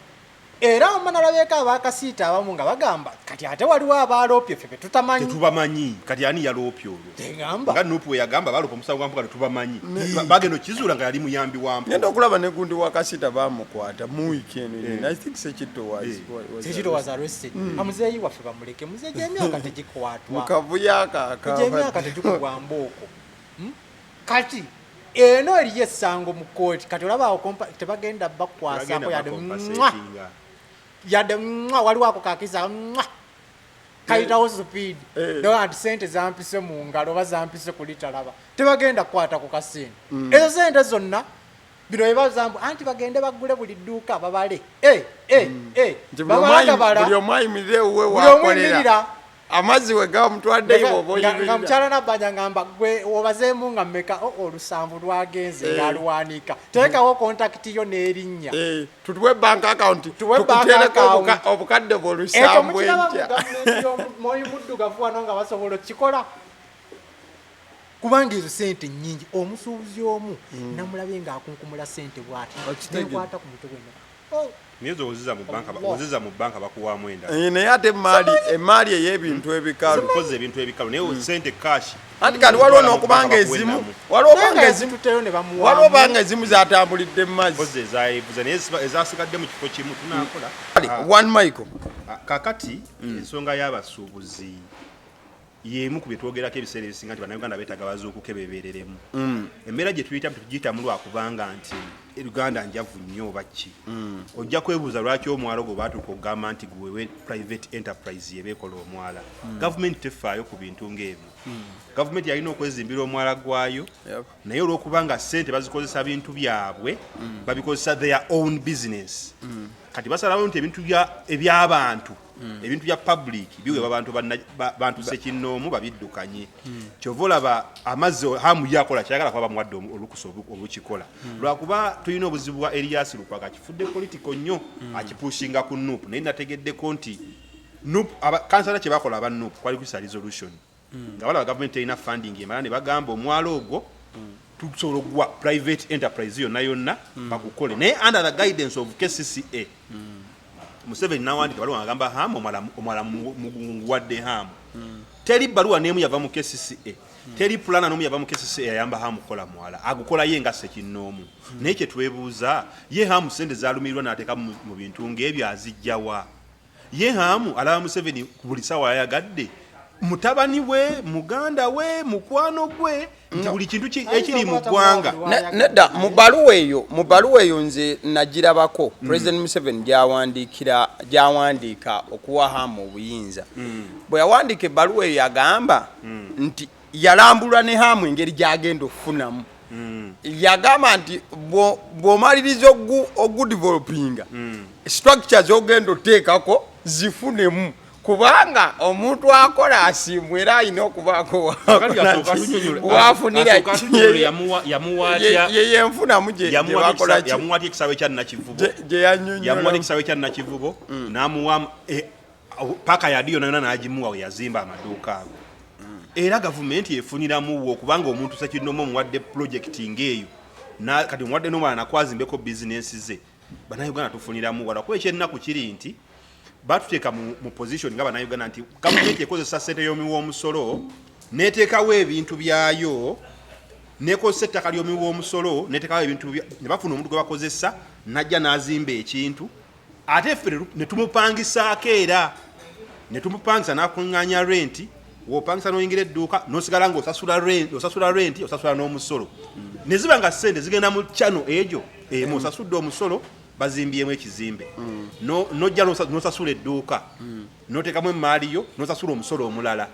era omanalabeeko abakasiita abamu nga bagamba kati ate waliwo abaaloopye ffe tetubamanyi kati ani yaloopye olwo tegamba nga Nuupu we yagamba baloopa omusango gwa Mpuuga tetubamanyi bagenda okizuula nga yali muyambi wa Mpuuga ngenda okulaba ne gundi wakasiita bamukwata mu weekend I think Sekitto was arrested amuzeeyi waffe bamuleke muzeeyi gy'emyaka tegikwatwa mukavuyo akaka gy'emyaka tegikugwa mbooko kati eno eriyo essango mu kkooti kati olabaawo tebagenda bakwasako yadde waliwo ako kakisa kayitawo speed naye anti sente zampise mu ngalo oba zampise ku litalaba tebagenda kukwata ku kasente ezo sente zonna bino ebazambu anti bagende bagule buli dduuka babale babagabala buli omu ayimirire wuwe wakolera amazzi we gawa mutwaddeyo nga mukyala Nabbanja ngamba gwe obazeemu nga mmeka olusanvu lwagenze ng'alwanika teekawo kontakiti yo n'erinnya tutuwe bank account tukuteereko obukadde bw'olusanvu enkya mwoyo muddugavu wano nga basobola okikola kubanga ezo sente nnyingi omusuubuzi omu namulabye ng'akunkumula sente bw'ati nekwata ku mutwe gwena nizo oziza mu banka bakuwaamu enda naye ate emaali ey'ebintu ebikalu koze ebintu ebikalu naye sente cash anti kati waliwo n'okubanga ezimu waliwo banga ezimu zatambulidde mu mazzi koze ezayivuza naye ezasigadde mu kifo kimu tunakola one Michael kakati ensonga y'abasuubuzi yemu ku byetwogerako ebiseera ebisinga nti bannayuganda beetaaga bazuukuke bebeereremu embeera gye tuyita tugiyitamu lwakubanga nti Uganda njavu nnyo oba ki ojja kwebuuza lwaki omwalo gwe baatuuka okugamba nti gwewe private enterprise yebeekola omwala gavumenti tefaayo ku bintu ng'ebyo gavumenti yalina okwezimbira omwala gwayo naye olw'okubanga ssente bazikozesa bintu byabwe babikozesa their own business kati basalawo nti ebintu eby'abantu ebintu bya public biwe bantu sekinnoomu babiddukanye kyova olaba amazzi hamu yakola kyagala kuba bamuwadde olukusa olukikola lwakuba tulina obuzibu bwa Elias Lukwago akifudde politiko nnyo akipushinga ku Nuupu naye nategeddeko nti kansala kye bakola aba Nuupu kwali kusa resolution nga balaba gavumenti erina funding emala ne bagamba omwalo ogwo tusobola okuwa private enterprise yonna bakukole naye under the guidance of KCCA Museveni nawandika baluwa agamba hamu omwala mugungu wadde hamu teri baluwa n'emu yava mu KCCA teri plana n'omu yava mu KCCA yayamba hamu kola mwala agukola ye nga sekinnoomu naye kye twebuuza ye hamu sente zalumirirwa n'ateeka mu bintu ng'ebyo azijjawa ye hamu alaba Museveni ku buli ssaawa yayagadde mutabani we muganda we mukwano gwe nti buli kintu ekiri mu ggwanga nedda mu baluwa eyo nze nagirabako President Museveni gyawandiika okuwa hamu obuyinza bwe yawandiika ebbaluwa eyo yagamba nti yalambulwa ne hamu engeri gyagenda okufunamu yagamba nti bw'omaliriza ogudevelopinga structure z'ogenda oteekako zifunemu kubanga omuntu akola asiimwe era alina okubaako wafunira yenfunamu yamuwatya ekisaawe ekya Nakivubo n'amuwa paka yadiyo nayona n'agimuwa we yazimba amaduuka ago era gavumenti yefuniramuwo okubanga omuntu sekinnoomu omuwadde projekiti ng'eyo kati omuwadde n'omwana nakwazimbeko bizinensi ze bannayuganda tufuniramuwo lwakuba ekyennaku kiri nti batuteeka mu position nga bannayuganda nti gavumenti ekozesa ssente y'omuwoomusolo neteekawo ebintu byayo nekozesa ettaka ly'omuwoomusolo neteekawo ebintu ne bafuna omuntu gwe bakozesa najja n'azimba ekintu ate ffe ne tumupangisaako era ne tumupangisa n'akuŋŋaanya renti w'opangisa n'oyingira edduuka n'osigala ng'osasula renti osasula n'omusolo ne ziba nga ssente zigenda mu channel egyo osasudde omusolo bazimbyemu ekizimbe nojja nosasula edduuka noteekamu emaali yo nosasula omusolo omulala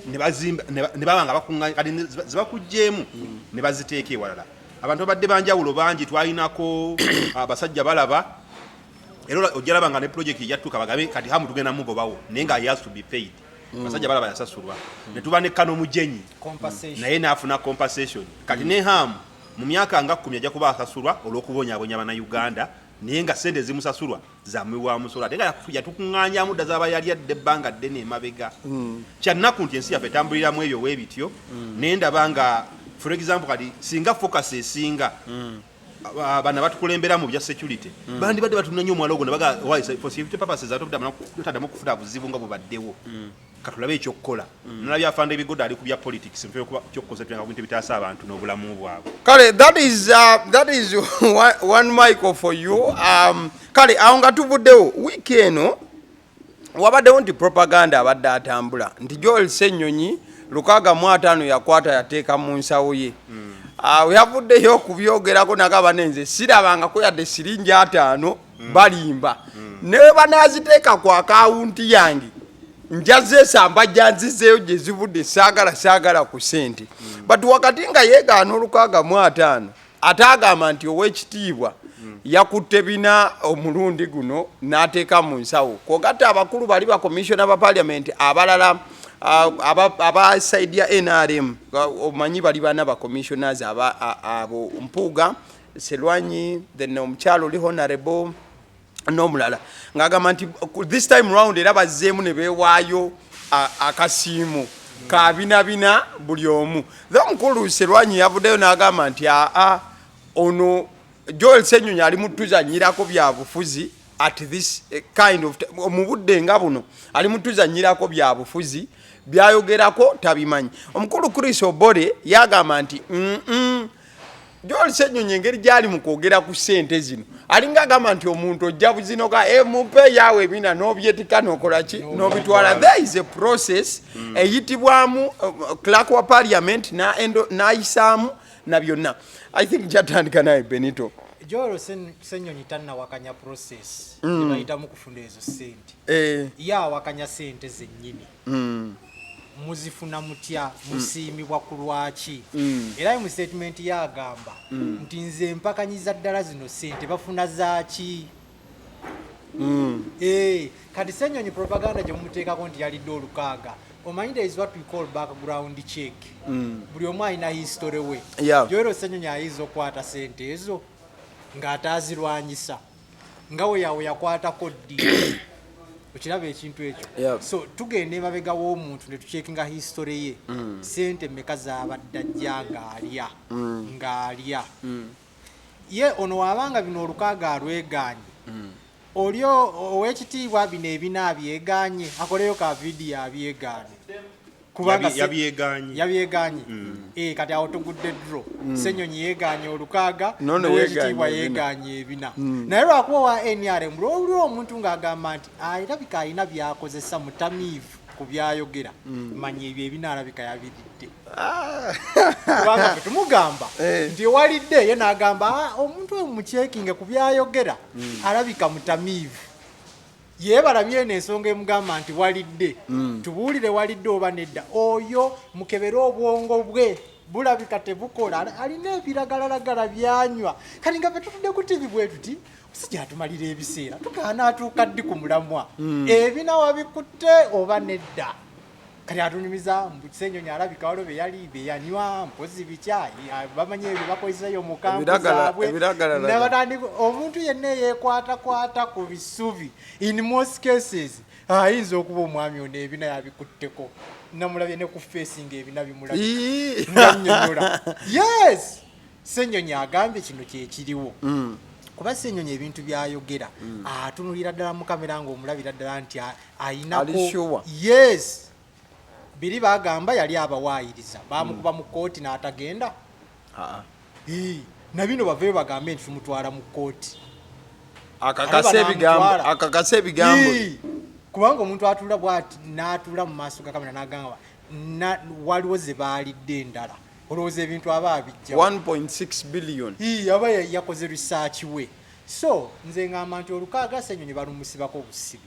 ne baba nga bakuŋŋaanya kati zibakugjeemu ne baziteeka ewalala abantu babadde banjawulo bangi twalinako abasajja balaba era ojja laba nga ne project yattuka bagambe kati hamu tugenda mugobawo naye nga has to be paid basajja balaba yasasulwa ne tuba ne kano mujenyi naye naafuna compensation kati ne hamu mu myaka nga 10 ajja kuba asasulwa olw'okubonyaabonya bannayuganda naye nga sente zimusasulwa zamwiwa musola ate nga yatukuŋŋaanya mudda zaba yali adde ebbanga ddene emabega kyannaku nti ensi yaffe etambuliramu ebyo weebityo naye ndaba nga for example kati singa focus esinga bana batukulemberamu bya security bandi badde batunanya omwala ogwo nebaga for safety purposes atotaddamu okufuna buzibu nga bubaddewo katulabe ekyokukola nalabye afanda ebigoda ali ku bya politics kyokukozetenga ku bintu bitaasa abantu n'obulamu bwabwe kale that is one mic for you kale awo nga tuvuddewo wiiki eno wabaddewo nti propaganda abadde atambula nti Joel Ssenyonyi 650 yakwata yateeka mu nsawo ye yavuddeyo okubyogerako nagaba nenze sirabangako yadde siringi 5 balimba ne banaziteeka ku akawunti yange njazeesamba janzizeeyo gye zivudde saagala ku sente but wakati nga yeegaana 650 ate agamba nti ow'ekitiibwa yakutte bina omulundi guno n'ateeka mu nsawo kogatta abakulu bali ba commissioner ba parliament abalala abasaidia NRM omanyi bali bana ba commissioners abo Mpuuga Ssenyonyi then omukyalo oli honorable n'omulala ng'agamba nti this time round era bazzeemu ne beewaayo akasiimu ka bina buli omu the omukulu Ssenyonyi yavuddeyo n'agamba nti ono Joel Ssenyonyi ali mutuzanyirako bya bufuzi at this kind of mu budde nga buno ali mutuzanyirako bya bufuzi byayogerako tabimanyi omukulu Chris Obore yagamba nti Joel Ssenyonyi engeri gyali mu kwogera ku ssente zino alinga agamba nti omuntu ojja buzinoka mupe yawe ebina n'obyetika n'okola ki n'obitwala there is a process eyitibwamu clerk wa parliament n'ayisaamu na byonna I think kyatandika naye Benito Joel Ssenyonyi tannawakanya process ebayitamu kufuna ezo ssente yawakanya ssente zennyini muzifuna mutya musiimibwa ku lwaki era mu statement yagamba nti nze mpakanyiza ddala zino ssente bafuna zaaki kati Ssenyonyi propaganda gye mumuteekako nti yalidde 600 omanyi there is what we call background check buli omu alina history we Joel Ssenyonyi ayinza okukwata ssente ezo ng'ataazirwanyisa nga we yawe yakwatako ddi okiraba ekintu ekyo so tugenda emabega w'omuntu ne tucekinga history ye ssente mmeka zaabadde ajja ng'alya ye ono wabanga bino 600 alwegaanye oli ow'ekitiibwa bino ebina abyegaanye akoleyo ka vidiyo abyegaanye kubanga yabyegaanye kati awo tugudde dro Ssenyonyi yeegaanye 600 n'ow'ekitiibwa yeegaanye ebina naye lwakuba wa NRM lwoli omuntu ng'agamba nti alabika alina byakozesa mutamiivu ku byayogera manya ebyo ebina alabika yabiridde kubanga tumugamba nti ewalidde ye n'agamba omuntu oyo mucekinge ku byayogera alabika mutamiivu yeebalabye n'ensonga emugamba nti walidde tubuulire walidde oba nedda oyo mukebere obwongo bwe bulabika tebukola alina ebiragalalagala byanywa kati nga petutudde ku TV bwe tuti musajja atumalira ebiseera tugaana atuuka ddi ku mulamwa ebina wabikutte oba nedda kati atunyumiza mbu Ssenyonyi alabika waliwo beyanywa mpozi bikya bamanyi ebyo bakozeseyo mu kampu zaabwe nabatandika omuntu yenna yeekwatakwata ku bisubi in most cases ayinza okuba omwami ono ebina yabikutteko namulabye ne ku facing ebina bimulabye nganyonyola yes Ssenyonyi agambye kino kyekiriwo kuba Ssenyonyi ebintu byayogera atunulira ddala mu kamera ng'omulabira ddala nti ayinako yes biri bagamba yali abawaayiriza bamukuba mu kooti n'atagenda na bino bave bagambe nti tumutwala mu kooti akakase ebigambo kubanga omuntu atula bwati n'atula mu maaso ga kamera n'agamba waliwo ze baalidde endala olowooza ebintu aba abijja 1.6 billion aba yakoze research we so nze ngamba nti olukaaga Ssenyonyi balumusibako obusibi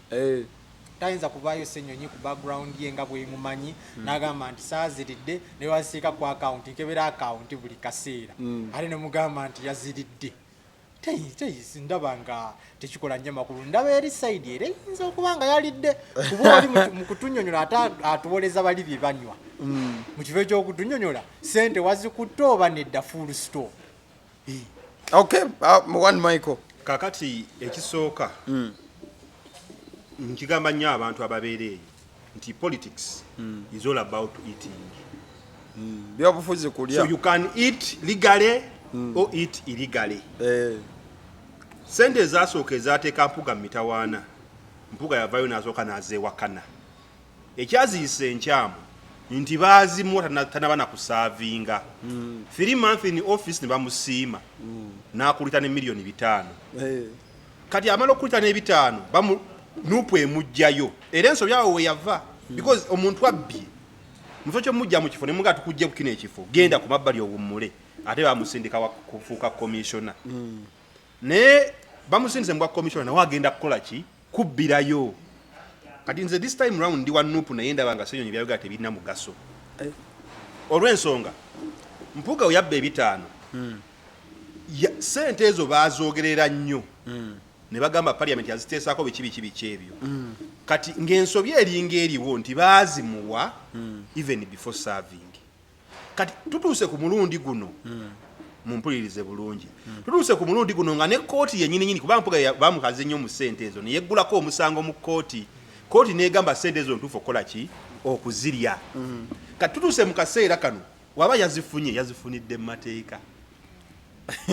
tayinza kuvaayo Ssenyonyi ku background ye nga bwemumanyi n'agamba nti saaziridde ne wasiika ku akawunti nkebera akawunti buli kaseera ate ne mugamba nti yaziridde ndaba nga tekikola nnyo makulu ndaba eri sayidi era eyinza okuba nga yalidde kuba oli mu kutunyonyola ate atuboleza bali bye banywa mu kifo ekyokutunyonyola sente wazikutte oba nedda full store. Okay, one Michael. Kakati ekisooka nkigamba nnyo abantu ababeera eyo nti politics is all about eating. Byobufuzi kulya. So you can eat legally or eat illegally. Sente ezasooka ezaateeka Mpuuga mu mitawaana Mpuuga yavaayo n'asooka n'azeewakana. Ekyaziisa enkyamu nti baazimu tanaba na kusaavinga 3 months in office ne bamusiima n'akulita ne million 5. Kati amala okulita ne 5 nupu emujjayo era ensobi awo we yava because omuntu abbye mufo kyomujja mu kifo ne muga tukujje kukina ekifo genda ku mabbali owummule ate bamusindika kufuuka commissioner ne bamusindise mbwa commissioner nawe agenda kukola ki kubbirayo. Kati nze this time round ndi wa nupu naye ndaba nga Ssenyonyi byayoga tebirina mugaso olw'ensonga Mpuuga oyabba 5 sente ezo bazoogerera nnyo ne bagamba parliament yaziteesako biki ebyo kati ng'ensobi eringa eriwo nti baazimuwa even before serving. Kati tutuuse ku mulundi guno mumpulirize bulungi tutuuse ku mulundi guno nga ne kooti yennyini kuba Mpuuga bamukaze nnyo mu sente ezo neyeggulako omusango mu kooti negamba sente ezo ntuufu okukola ki okuzirya. Kati tutuuse mu kaseera kano waba yazifunidde mu mateeka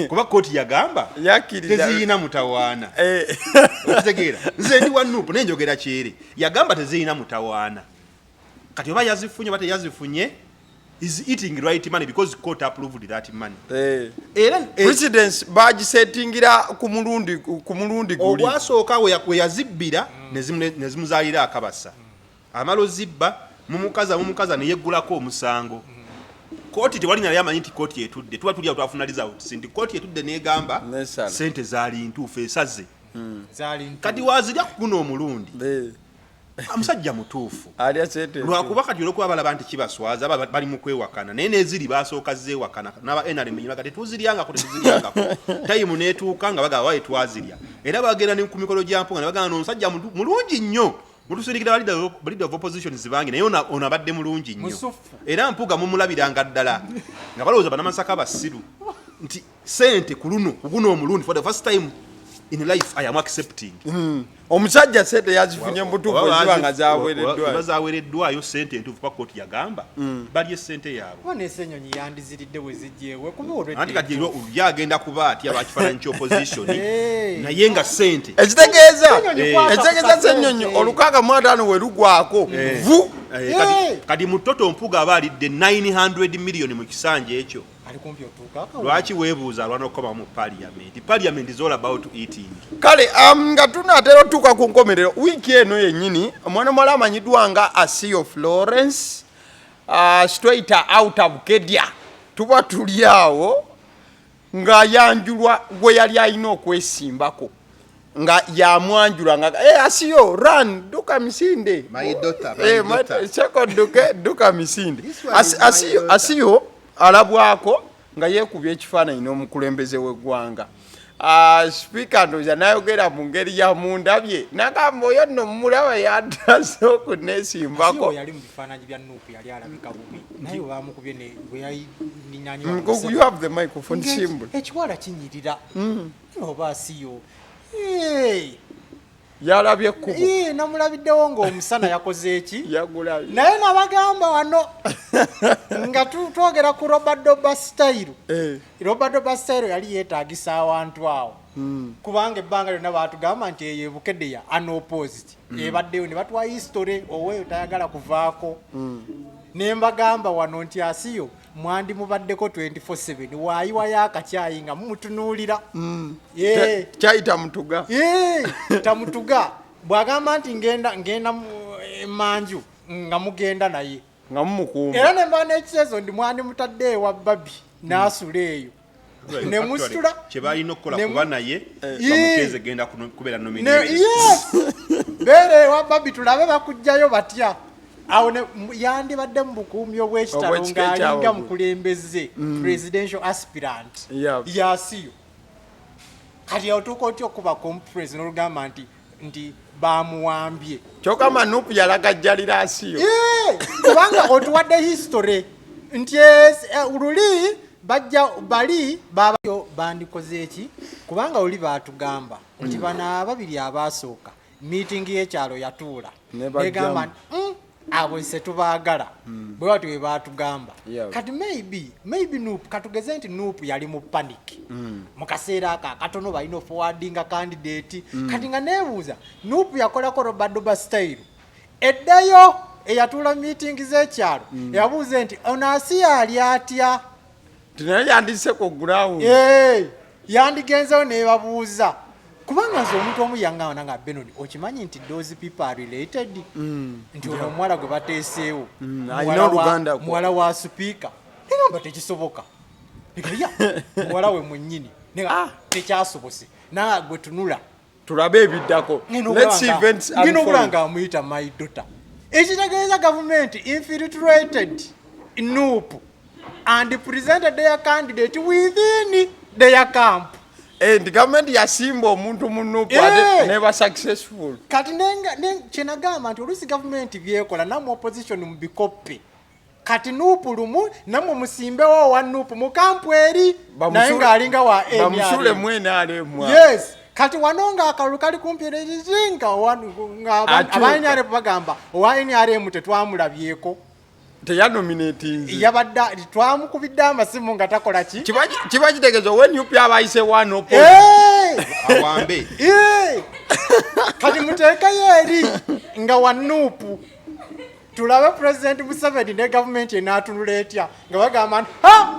kuba kooti yagamba teziyina mutawaana. Okitegeera nze ndi wa nupu nenjogera kyere yagamba teziyina mutawaana. Kati oba yazifunye bate yazifunye is eating right money because court approved that money. Presidents bagisetingira ku mulundi guli obwasooka we yazibbira nezimuzaalira akabasa amalo zibba mumukaza neyeggulako omusango. Kooti tewalina yamanyi nti kooti etudde tuba tulya twafuna results nti kooti etudde negamba sente zaali ntuufu esaze kati wazirya kuno omulundi amusajja mutuufu lwakuba kati olwokuba balaba nti kibaswaza bali mu kwewakana naye neziri basooka zeewakana n'aba NRM baga tetuziryangako tayimu neetuuka nga bagaba waye twazirya era bagenda ne ku mikolo gya Mpuuga ne bagamba n'omusajja mulungi nnyo mutusirikira leader of opposition zibange naye ono abadde mulungi nnyo era Mpuuga mumulabiranga ddala nga balowooza banamasaka basiru nti sente ku guno omulundi for the first time in life I am accepting. Omusajja sente yazifunye mbutuufu ezibanga zaweereddwayo sente entuufu kwa kooti yagamba balye sente yaabwe. Ne Ssenyonyi yandiziridde we zijjeewe kuba olwedde anti kati yagenda kuba atya bakifaananyi ky'opposition naye nga sente ekitegeeza Ssenyonyi olukaaga 5 we lugwako vu kati mutoto Mpuuga aba alidde 900 million mu kisanja ekyo. Lwaki weebuuza alwana okukoma mu parliament is all about eating. Kale nga tunaatera otuuka ku nkomerero wiiki eno yennyini omwana muwala amanyiddwa nga Asio Florence straight out of Kedia tuba tuli awo nga yanjulwa gwe yali alina okwesimbako nga yamwanjula nga Asio run duka misinde my daughter second duka misinde Asio alabwako nga yeekubye ekifaananyi n'omukulembeze w'eggwanga. Speaker ndoza nayogera mu ngeri ya mundabye nagamba oyo nno mulaba yaddaze okuneesimbako yali mu bifaananyi bya nuupu yali alabika bubi naye bamukubye ne bwe yayininanye you have the microphone symbol ekiwala kinyirira oba Asio yalabye ekkubo namulabiddewo ng'omusana yakoze eki yagulabye naye nabagamba wano nga twogera ku Robert Doba style yali yeetaagisa abantu awo kubanga ebbanga lyonna baatugamba nti eyo ebukedeya unopposed ebaddeyo ne batuwa history oweeyo tayagala kuvaako ne mbagamba wano nti Asio mwandi mubaddeko 24/7 waayiwayo akacyayi nga mumutunuulira cyayi tamutuga tamutuga bw'agamba nti ngenda manju nga mugenda naye nga mumukuuma era ne mba n'ekisezo ndi mwandi mutadde ewa babi n'asula eyo ne musitula kyebalina okukola kuba naye bamukeze genda kubeera nominated. beere wa Babi tulabe bakujjayo batya awo yandibadde mu bukuumi obw'ekitalo ng'alinga mukulembeze presidential aspirant ya Asio. Kati otuuka otya okuba conference n'olugamba nti bamuwambye kyokama Nuupu yalagajjalira Asio kubanga otuwadde history nti luli bali babayo bandikoze eki kubanga oli batugamba nti bana ababiri abasooka meeting y'ekyalo yatuula negamba abo se tubaagala bwe watu we batugamba kati maybe Nuupu katugeze nti Nuupu yali mu panic mu kaseera akatono balina forwardinga candidate kati nga neebuuza Nuupu yakolako robadoba style eddayo eyatuula meeting z'ekyalo yabuuze nti ono Asio ali atya tinaye yandise ku ground yandigenzeyo nebabuuza kubanga nze omuntu omu yangaona nga Benoni okimanyi nti those people are related nti ono omuwala gwe bateeseewo muwala wa speaker negamba tekisoboka negaya muwala we mwennyini tekyasobose naye gwe tunula tulabe ebiddako ngina obulanga amuyita my daughter ekitegeeza gavumenti infiltrated Nuupu and presented their candidate within their camp. And government yasimba omuntu mu Nuupu ate never successful. Kati kyenagamba nti oluusi gavumenti byekola namwe opposition mubikoppe. Kati Nuupu lumu namwe musimbewo wa Nuupu mu kampu eri naye ng'alinga wa NRM. Bamusule mu NRM. Yes. Kati wanonga akalulu kali kumpi ekizinga abanyare bagamba owa NRM tetwamulabyeko. Teyanominating yabadda twamukubidde amasimu nga takola ki kiba kitegezo when you pya bayise one opo awambe kati muteekayo eri nga wa Nuupu tulabe president Museveni ne government enatunula etya nga bagamba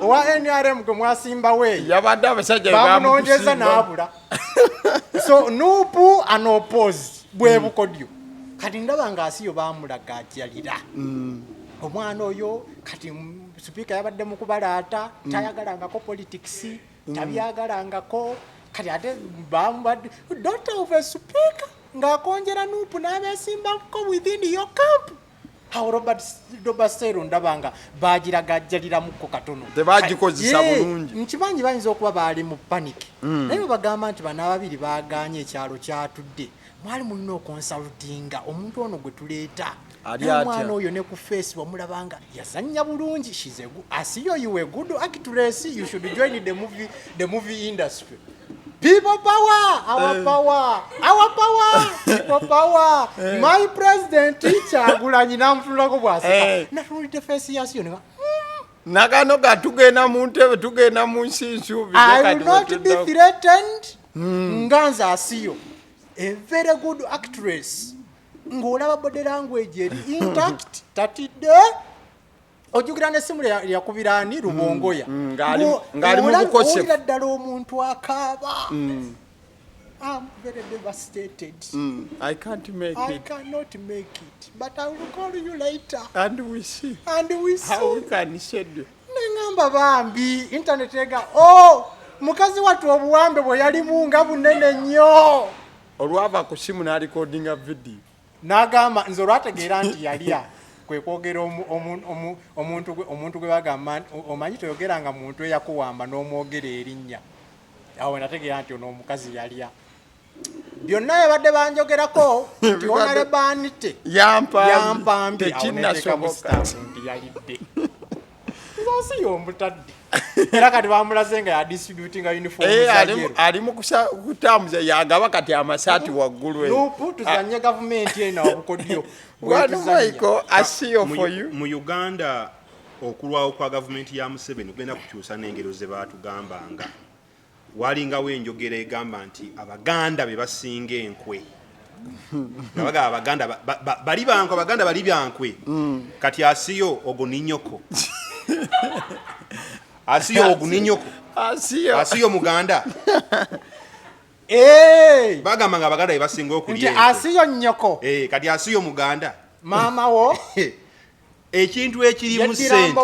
owa NRM gwe mwasimba we yabadde abasajja bamunonjeza n'abula so Nuupu anoppose bwe bukodyo kati ndaba nga Asio bamulaga ajalira omwana oyo kati speaker yabadde mu kubalaata tayagalangako politics tabyagalangako kati ate bambadde daughter of a speaker ng'akonjera Nuupu n'abesimbako within your camp awo Robert Sero ndabanga bagiragajjaliramuko katono tebagikozesa bulungi nkimanyi bayinza okuba baali mu panic naye bagamba nti bana ababiri baganye ekyalo kyatudde mwali mulina okonsultinga omuntu ono gwe tuleeta omwana oyo ne ku face wamulabanga yazannya bulungi Asio you a good actress you should join the movie industry. People power, our power, people power. My president teacher gulanyi namfulako bwasika natunulidde face ya Asio nagano gatugenda mu ntebe tugenda mu nsinsu I will not be threatened nganza Asio a very good actress ng'olaba body language eri intact tatidde ojjukira n'essimu lyakubiraani Rubongoya ng'ali mu bukosefu owulira ddala omuntu akaaba I'm very devastated. I cannot make it but I will call you later and we see how we can schedule nengamba bambi internet ega mukazi watu obuwambe bwe yalimu nga bunene nnyo olwava ku simu n'alikodinga video nagamba nze olwategeera nti yalya kwe kwogera omuntu gwe bagamba omanyi toyogeranga muntu eyakuwamba n'omwogera erinnya awo nategeera nti ono omukazi yalya byonna yabadde banjogerako nti onale baanite yampambi tekinnasoboka nti yalidde nsi yombutadde era kati bamulaze nga yadistributinga uniform ali mu kutambuza yagaba kati amasaati waggulu Nuupu tuzanye gavumenti ena obukodyo Asio for you mu Uganda okulwawo kwa gavumenti ya Museveni kugenda kukyusa n'engero ze baatugambanga walingawo enjogera egamba nti Abaganda be basinga enkwe nga Abaganda bali bankwe Abaganda bali byankwe kati Asio oguninyoko Asio oguninyoko Asio Muganda bagamba nga Abaganda be basinga okulya nti Asio nnyoko kati Asio Muganda maama wo ekintu ekiri mu ssente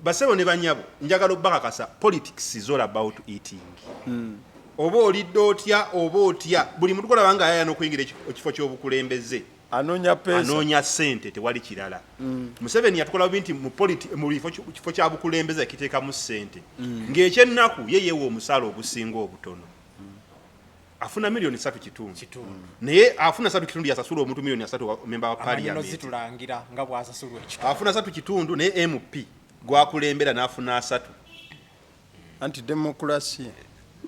basebo ne banyabo njagala obbakakasa politics is all about eating oba olidde otya oba otya buli muntu golabanga ayaya n'okuyingira ekifo ky'obukulembeze anoonya ssente tewali kirala Museveni yatukola binti mu kifo kya bukulembeze kiteekamu ssente ng'ekyennaku ye yeewa omusaala ogusinga obutono afuna milioni 3.5 naye afuna 3.5 yasasula omuntu milioni 3 memba wa parliament afuna 3.5 naye MP gwakulembera n'afuna 3 anti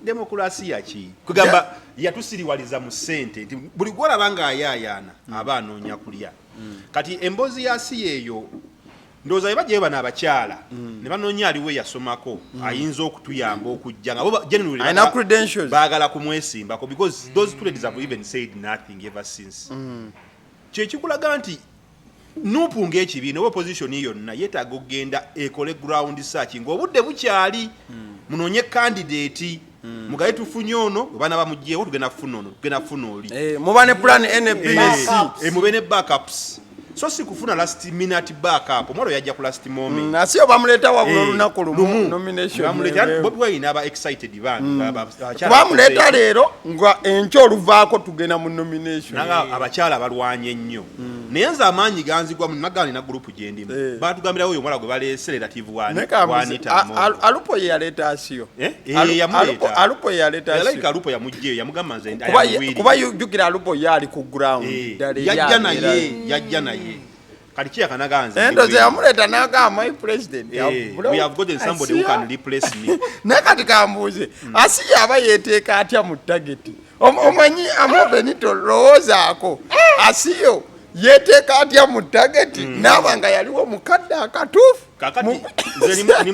demokrasia ki kugamba yatusiriwaliza mu ssente nti buli gwolabanga ayaayaana aba anoonya kulya kati embozi ya Asio eyo ndowooza ye bajjayo bano abakyala ne banoonya aliwo yasomako ayinza okutuyamba okujja nga generally baagala kumwesimbako because those two ladies have even said nothing ever since kyekikulaga nti nupu ng'ekibiina oba opposition yonna yeetaaga okugenda ekole ground search ng'obudde bukyali munoonye candidate mugaye tufunye ono bana bamugyewo tugenda kufuna ono tugenda kufuna oli muba ne plan NBC mube ne backups so si kufuna last minute backup omwalo yajja ku last moment Asio bamuleta wabula olunaku lumu nomination bamuleta Bobi wayina aba excited bamuleta leero nga enkyo oluvaako tugenda mu nomination nanga abakyala balwanye ennyo naye nze amaanyi ganzigwa mu nagani na group gyendimu batugambirawo oyo omwala gwe baleese relative alupo ye yaleeta Asio alupo ye yaleeta Asio alupo yamugjeyo yamugamba nze kuba yujjukira alupo yali ku ground yajja naye kati kyakanaganze endoze yamuleta n'agamba my president we have gotten somebody who can replace me nakati kambuuze Asio aba yeeteeka atya mu tageti omanyi Benito lowoozaako Asio yeeteeka atya mu tageti naaba nga yaliwo mukadde akatuufu kakati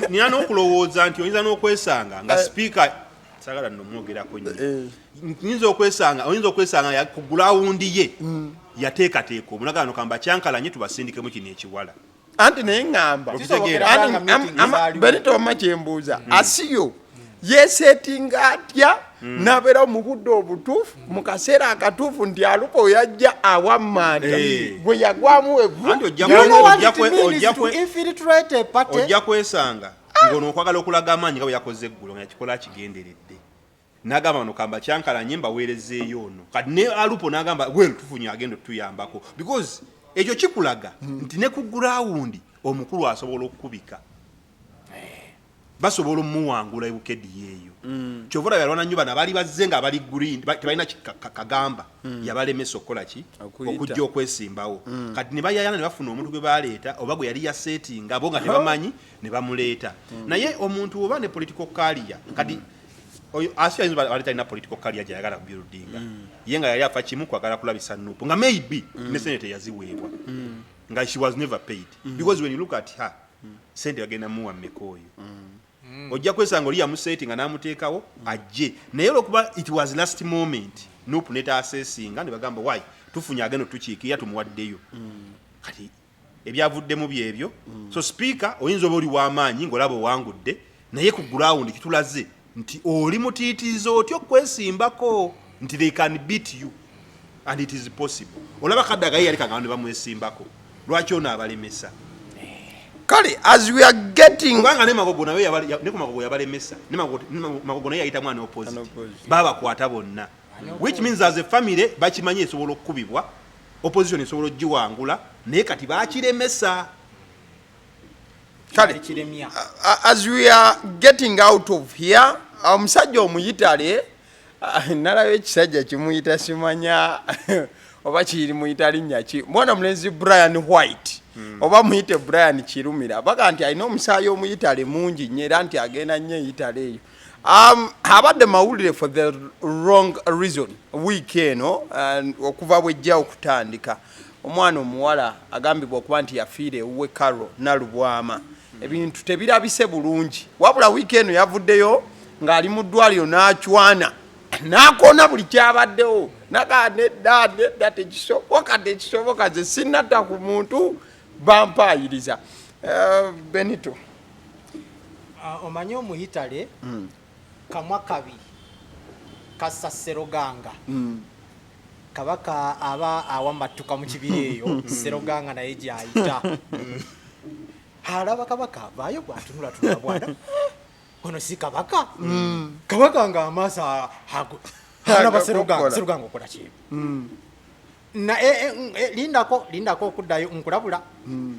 nina n'okulowooza nti oyinza n'okwesanga nga speaker sagala nomwogerako nnyo oyinza okwesanga ku gulawundi ye yateekateeka omulagaano kamba kyankalanye tubasindikemu kino ekiwala anti naye ŋŋamba Benito wamma kyembuuza Asio yeesetinga atya nabeera mu budde obutuufu mu kaseera akatuufu nti alupo yajja awammanda bwe yagwamu evvu ojja kwesanga ng'onookwagala okulaga amaanyi nga bwe yakoze eggulo nga yakikola akigenderedde n'agamba bano kamba kyankalanye mbaweerezeeyo ono kati ne alupo n'agamba weeru tufunye agenda otuyambako because ekyo kikulaga nti ne ku gurawundi omukulu asobola okukubika basobola omuwangula ebukedi yeeyo kyova olaba yalwana nnyo bano abaali bazze nga abali green tebalina kagamba yabalemesa okukola ki okujja okwesimbawo kati ne bayayana ne bafuna omuntu gwe baleeta oba gwe yali yasetinga bo nga tebamanyi ne bamuleeta naye omuntu oba ne political career kati Asio ayinza bali talina political career gyayagala kubuildinga ye nga yali afa kimu kwagala kulabisa nupu nga maybe ne senate yaziweebwa nga she was never paid because when you look at her sente yagenda muwa mmeka oyo ojja kwesanga oli yamusetinga n'amuteekawo ajje naye olwokuba it was last moment nupu netaasesinga ne bagamba why tufunye agenda tukiikirira tumuwaddeyo kati ebyavuddemu byebyo so speaker oyinza oba oli w'amaanyi ng'olaba owangudde naye ku ground kitulaze nti oli mutiitizo otya okwesimbako nti they can beat you and it is possible olaba kaddagayi yali kangano ne bamwesimbako lwaki ono abalemesa kale as we are getting kubanga ne magogo nawe ne ku magogo yabalemesa ne magogo naye yayita mwana opposite babakwata bonna which means as a family bakimanye esobola okukubibwa opposition esobola ogiwangula naye kati bakiremesa kale as we are getting out of here omusajja omuyitale nalaba ekisajja kimuyita simanya oba kiri muyita linnya ki mwana mulenzi Brian White oba muyite Brian Kirumira baga nti alina omusaayi omuyitale mungi nnyo era nti agenda nnyo eyitale eyo abadde mawulire for the wrong reason week eno okuva bwejja okutandika omwana omuwala agambibwa okuba nti yafiire ewuwe Carol Nalubwama ebintu tebirabise bulungi wabula week eno yavuddeyo ng'ali mu ddwaliro n'acwana n'akoona buli kyabaddewo nedda tekisoboka ze sinnatta ku muntu bampaayiriza Benito omanyi omuyitale kamwa kabi kassa Sseroganga kabaka aba awamatuka mu kibira eyo Sseroganga naye gyayita alaba kabaka avaayo bwatunula tunula bwana ono si kabaka kabaka nga amaaso alaba Sseruganga okola ki na lindako okuddayo nkulabula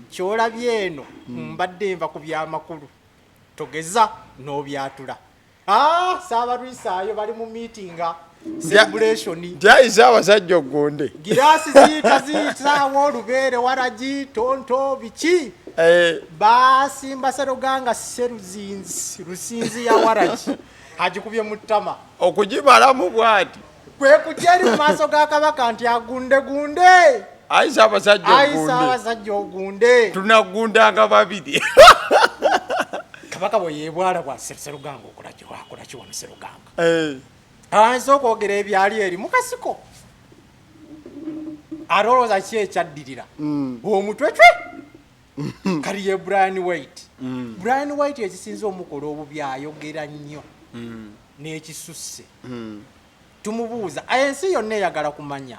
kyolabye eno mbadde nva ku byamakulu togeza n'obyatula Saabalwisaayo bali mu meetinga celebration jayisa abasajja ogonde girasi ziyitaawo olubeere waragi tonto biki basimba Sseruganga Lusinzi ya waragi agikubye mu ttama okugimalamu bwati kwe kujja eri mu maaso ga kabaka nti agundegunde ayisa abasajja ogunde tunagundanga babiri kabaka bwe yeebwala bwa Sseruganga okola ki wano Sseruganga awansi okwogera ebyali eri mukasiko alowooza ki ekyaddirira omutwe kali ye Brian White ekisinza omukola obubi ayogera nnyo n'ekisusse tumubuuza ensi yonna eyagala kumanya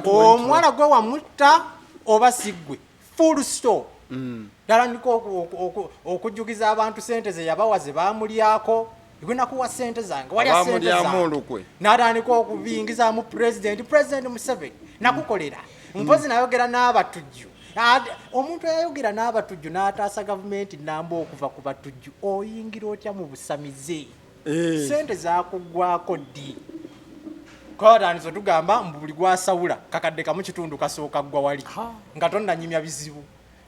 omuwala gwe wamutta oba siggwe full stop talandika okujjukiza abantu sente ze yabawa ze bamulyako gwe nakuwa sente zange walya sente zange n'atandika okubingizaamu President Museveni nakukolera mpozi nayogera n'abatujju omuntu eyayogera n'abatujju n'ataasa gavumenti namba okuva ku batujju oyingira otya mu busamize sente zakuggwako ddi kwatandisa tugamba mbuli gwasawula kakadde kamu kitundu kasooka ggwa wali nga tonnanyimya bizibu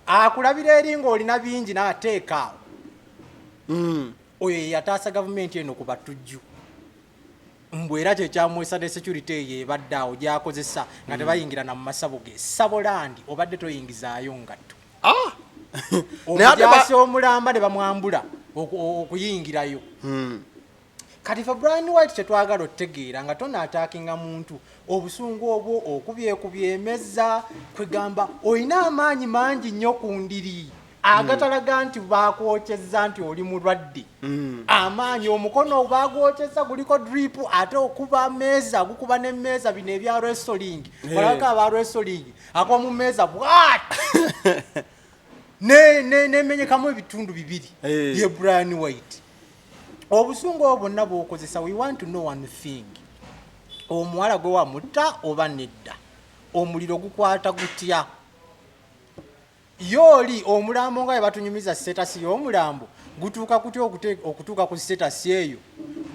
akulabira eri ng'olina bingi n'ateekaawo oyo yataasa gavumenti eno ku batujju mbwera kyekyamwesa ne security eyo ebadde awo gyakozesa nga tebayingira na mu masabo ge Sabolandi obadde toyingizaayo ngatto omujaasi omulamba ne bamwambula okuyingirayo kati fe Brian White kyetwagala otegeera nga tonaataakinga muntu obusungu obwo okubyekubya emeza kwegamba olina amaanyi mangi nnyo ku ndiri agatalaga nti bakwokyezza nti oli mulwadde amaanyi omukono bagwokyezza guliko drip ate okuba meeza gukuba n'emmeeza bino ebya wrestling olabaka aba wrestling akwa mu meeza bwat nemenyekamu ebitundu bibiri ye Brian White obusungu obwo bwonna bw'okozesa we want to know one thing omuwala gwe wamutta oba nedda omuliro gukwata gutya yooli omulambo nga batunyumiza status y'omulambo gutuuka kutya okutuuka ku status eyo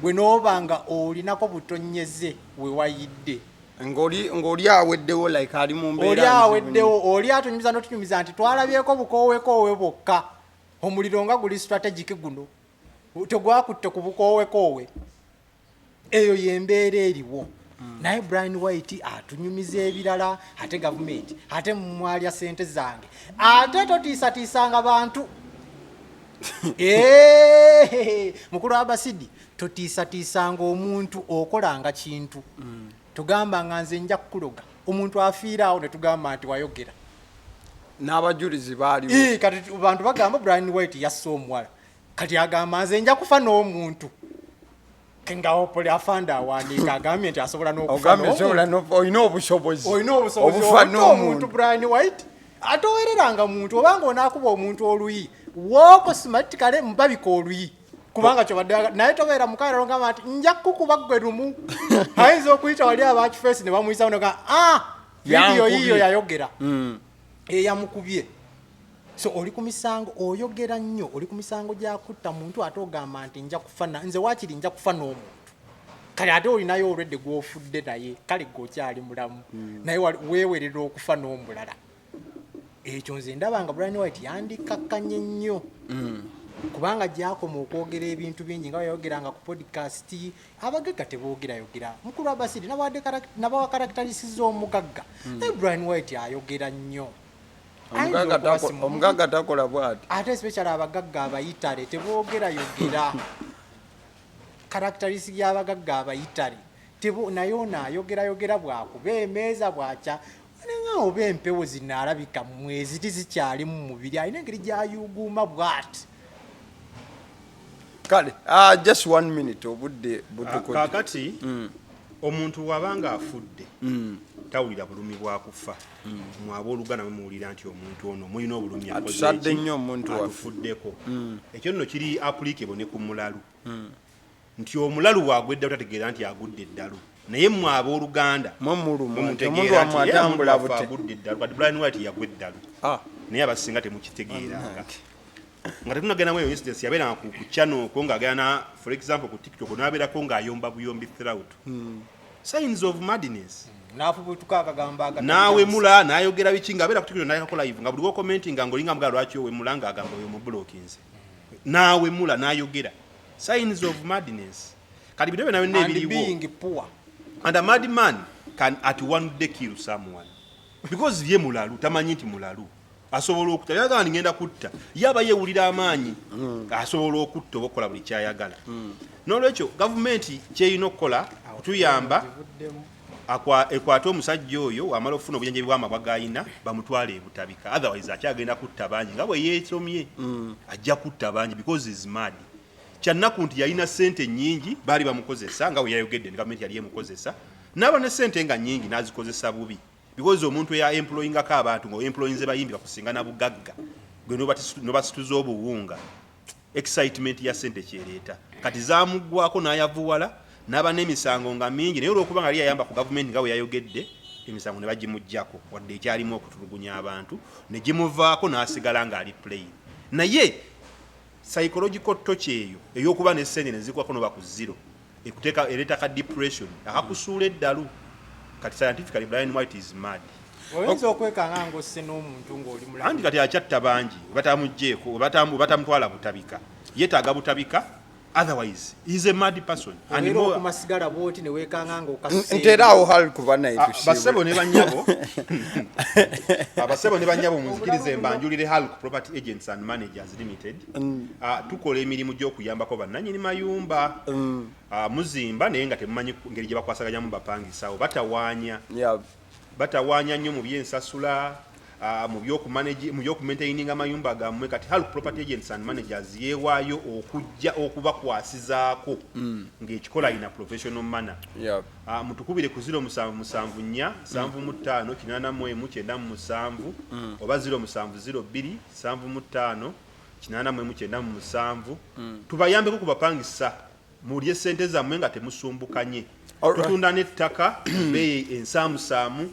bwe noobanga olinako butonyeze we wayidde ng'oli aweddewo like ali mu mbeera oli aweddewo oli atunyumiza n'otunyumiza nti twalabyeko bukoowekoowe bwokka omuliro nga guli strategic guno tegwakutte ku bukoowekoowe eyo yembeera eriwo naye Brian White atunyumiza ebirala ate gavumenti ate mwalya sente zange ate totiisatiisanga bantu mukulu Abasidi totiisatiisanga omuntu okolanga kintu tugamba nga nze nja kukuloga omuntu afiiraawo ne tugamba nti wayogera n'abajulizi baaliwo kati bantu bagamba Brian White yasse omuwala kati agamba nze nja kufa n'omuntu kengawo pole afanda awandiika agambye nti asobola n'okufaolina obusobozi obufa n'omuntu Brian White atowereranga muntu obanga onaakuba omuntu oluyi wooko simatikale mbabika oluyi kubanga kyobadde naye tobeera mukairo ngamba nti nja kukuba ggwe lumu ayinza okuyita wali abakifeesi ne bamuyisa noga vidiyo yiyo yayogera eyamukubye so oli ku misango oyogera nnyo oli ku misango gyakutta muntu ate ogamba nti nja kufa nze waakiri nja kufa n'omuntu kale ate olinayo olwedde gw'ofudde naye kale gweokyali mulamu naye weewerera okufa n'omulala ekyo nze ndaba nga Brian White yandikakkanye nnyo kubanga gyakoma okwogera ebintu bingi nga yayogeranga ku podcast abagagga teboogerayogera mukulu Abasidi nabawa karakitarisizza omugagga naye Brian White ayogera nnyo omugagga takola bwati ate especially abagagga abayitale teboogerayogera karakitarisiki y'abagagga abayitale naye onaayogera bwakuba emeeza bwakya nga oba empewo zinaalabika mwezi tizikyali mu mubiri alina engeri gyayuguuma bwati kale just 1 minute obudde butuko kakati omuntu wabanga afudde tawulira bulumi bwakufa mwaba oluganda muwulira nti omuntu ono mulina obulumi atusadde nnyo omuntu afuddeko ekyo nno kiri applicable ne ku mulalu nti omulalu bwagwa eddalu tategeera nti agudde eddalu naye mwaba oluganda mumutegeera nti agudde eddalu kati Brian White yagwa eddalu naye abasinga temukitegeeranga nga tetunagendamu eyo incidence yabeeranga ku channel ko ng'agenda for example ku TikTok n'abeerako ng'ayomba buyombi throughout signs of madness n'awemula n'ayogera biki ng'abeera ku TikTok n'ayako live nga buli commentinga ng'olinga mga lwaki owemula ng'agamba oyo mublokinze n'awemula n'ayogera signs of madness kati bino byonna byonna ebiriwo and a madman can at one day kill someone because ye mulalu tamanyi nti mulalu asobola okutta yaga ngenda kutta yaba yewulira amaanyi asobola okutta okola buli kyayagala n'olwekyo gavumenti kyeyina okukola okutuyamba ekwate omusajja oyo wamala okufuna obujanjabi bw'amabwa gayina bamutwale ebutabika otherwise akyagenda kutta bangi nga bwe yeesomye ajja kutta bangi because is mad kyannaku nti yalina sente nyingi baali bamukozesa nga bwe yayogedde ne gavumenti yali emukozesa n'aba ne sente nga nyingi n'azikozesa bubi because omuntu ya employingako abantu nga employinze bayimbi bakusinga na bugagga gwe nobasituza obuwunga excitement ya sente kyeleeta kati zamuggwako n'ayavuwala n'aba n'emisango nga mingi naye olw'okuba nga yayamba ku gavumenti nga bwe yayogedde emisango ne bagimuggyako wadde ekyalimu okutulugunya abantu ne gimuvaako n'asigala ng'ali plain naye psychological touch eyo ey'okuba n'essente ne zikwako noba ku zero ereeta ka depression akakusuula eddalu kati scientifically Brian White is mad oyinza okwekanga ng'osse n'omuntu ng'oli mulamu anti kati akyatta bangi batamugjeeko batamutwala butabika yeetaaga butabika otherwise he's a mad person and more kumasigala bwoti ne wekanga ng'okase nteraawo hali kuba naye basebo ne banyabo abasebo ne banyabo muzikirize mbanjulire Hulk Property Agents and Managers Limited tukola emirimu gy'okuyambako bannannyini mayumba muzimba naye nga temumanyi ngeri gye bakwasaganyamu bapangisawo batawaanya nnyo mu byensasula mu by'okumaintaininga amayumba gammwe kati Hulk Property Agents and Managers yeewaayo okujja okubakwasizaako ng'ekikola ina professional manner mutukubire ku 0774758497 oba 0702758497 tubayambeko ku bapangisa mulye sente zammwe nga temusumbukanye tutunda n'ettaka beeyi ensaamusaamu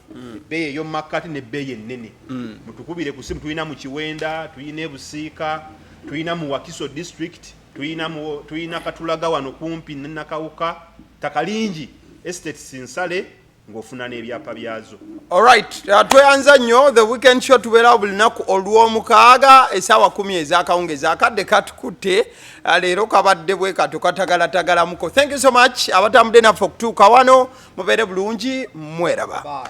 beeyi ey'omumakati ne beeyi ennene mutukubire ku simu tulina mu Kiwenda tulina Busiika tulina mu Wakiso district tulina Katulaga wano kumpi ne Nakawuka ttaka lingi estate Sinsale ng'ofuna n'ebyapa byazo. Alright, tweyanza nnyo the weekend show tubeera buli lunaku olw'omukaaga essaawa 10 ez'akawungeezi akadde katukutte leero kabadde bwe kato katagalatagalamuko. Thank you so much abatambudde naffe okutuuka wano mubeere bulungi mweraba.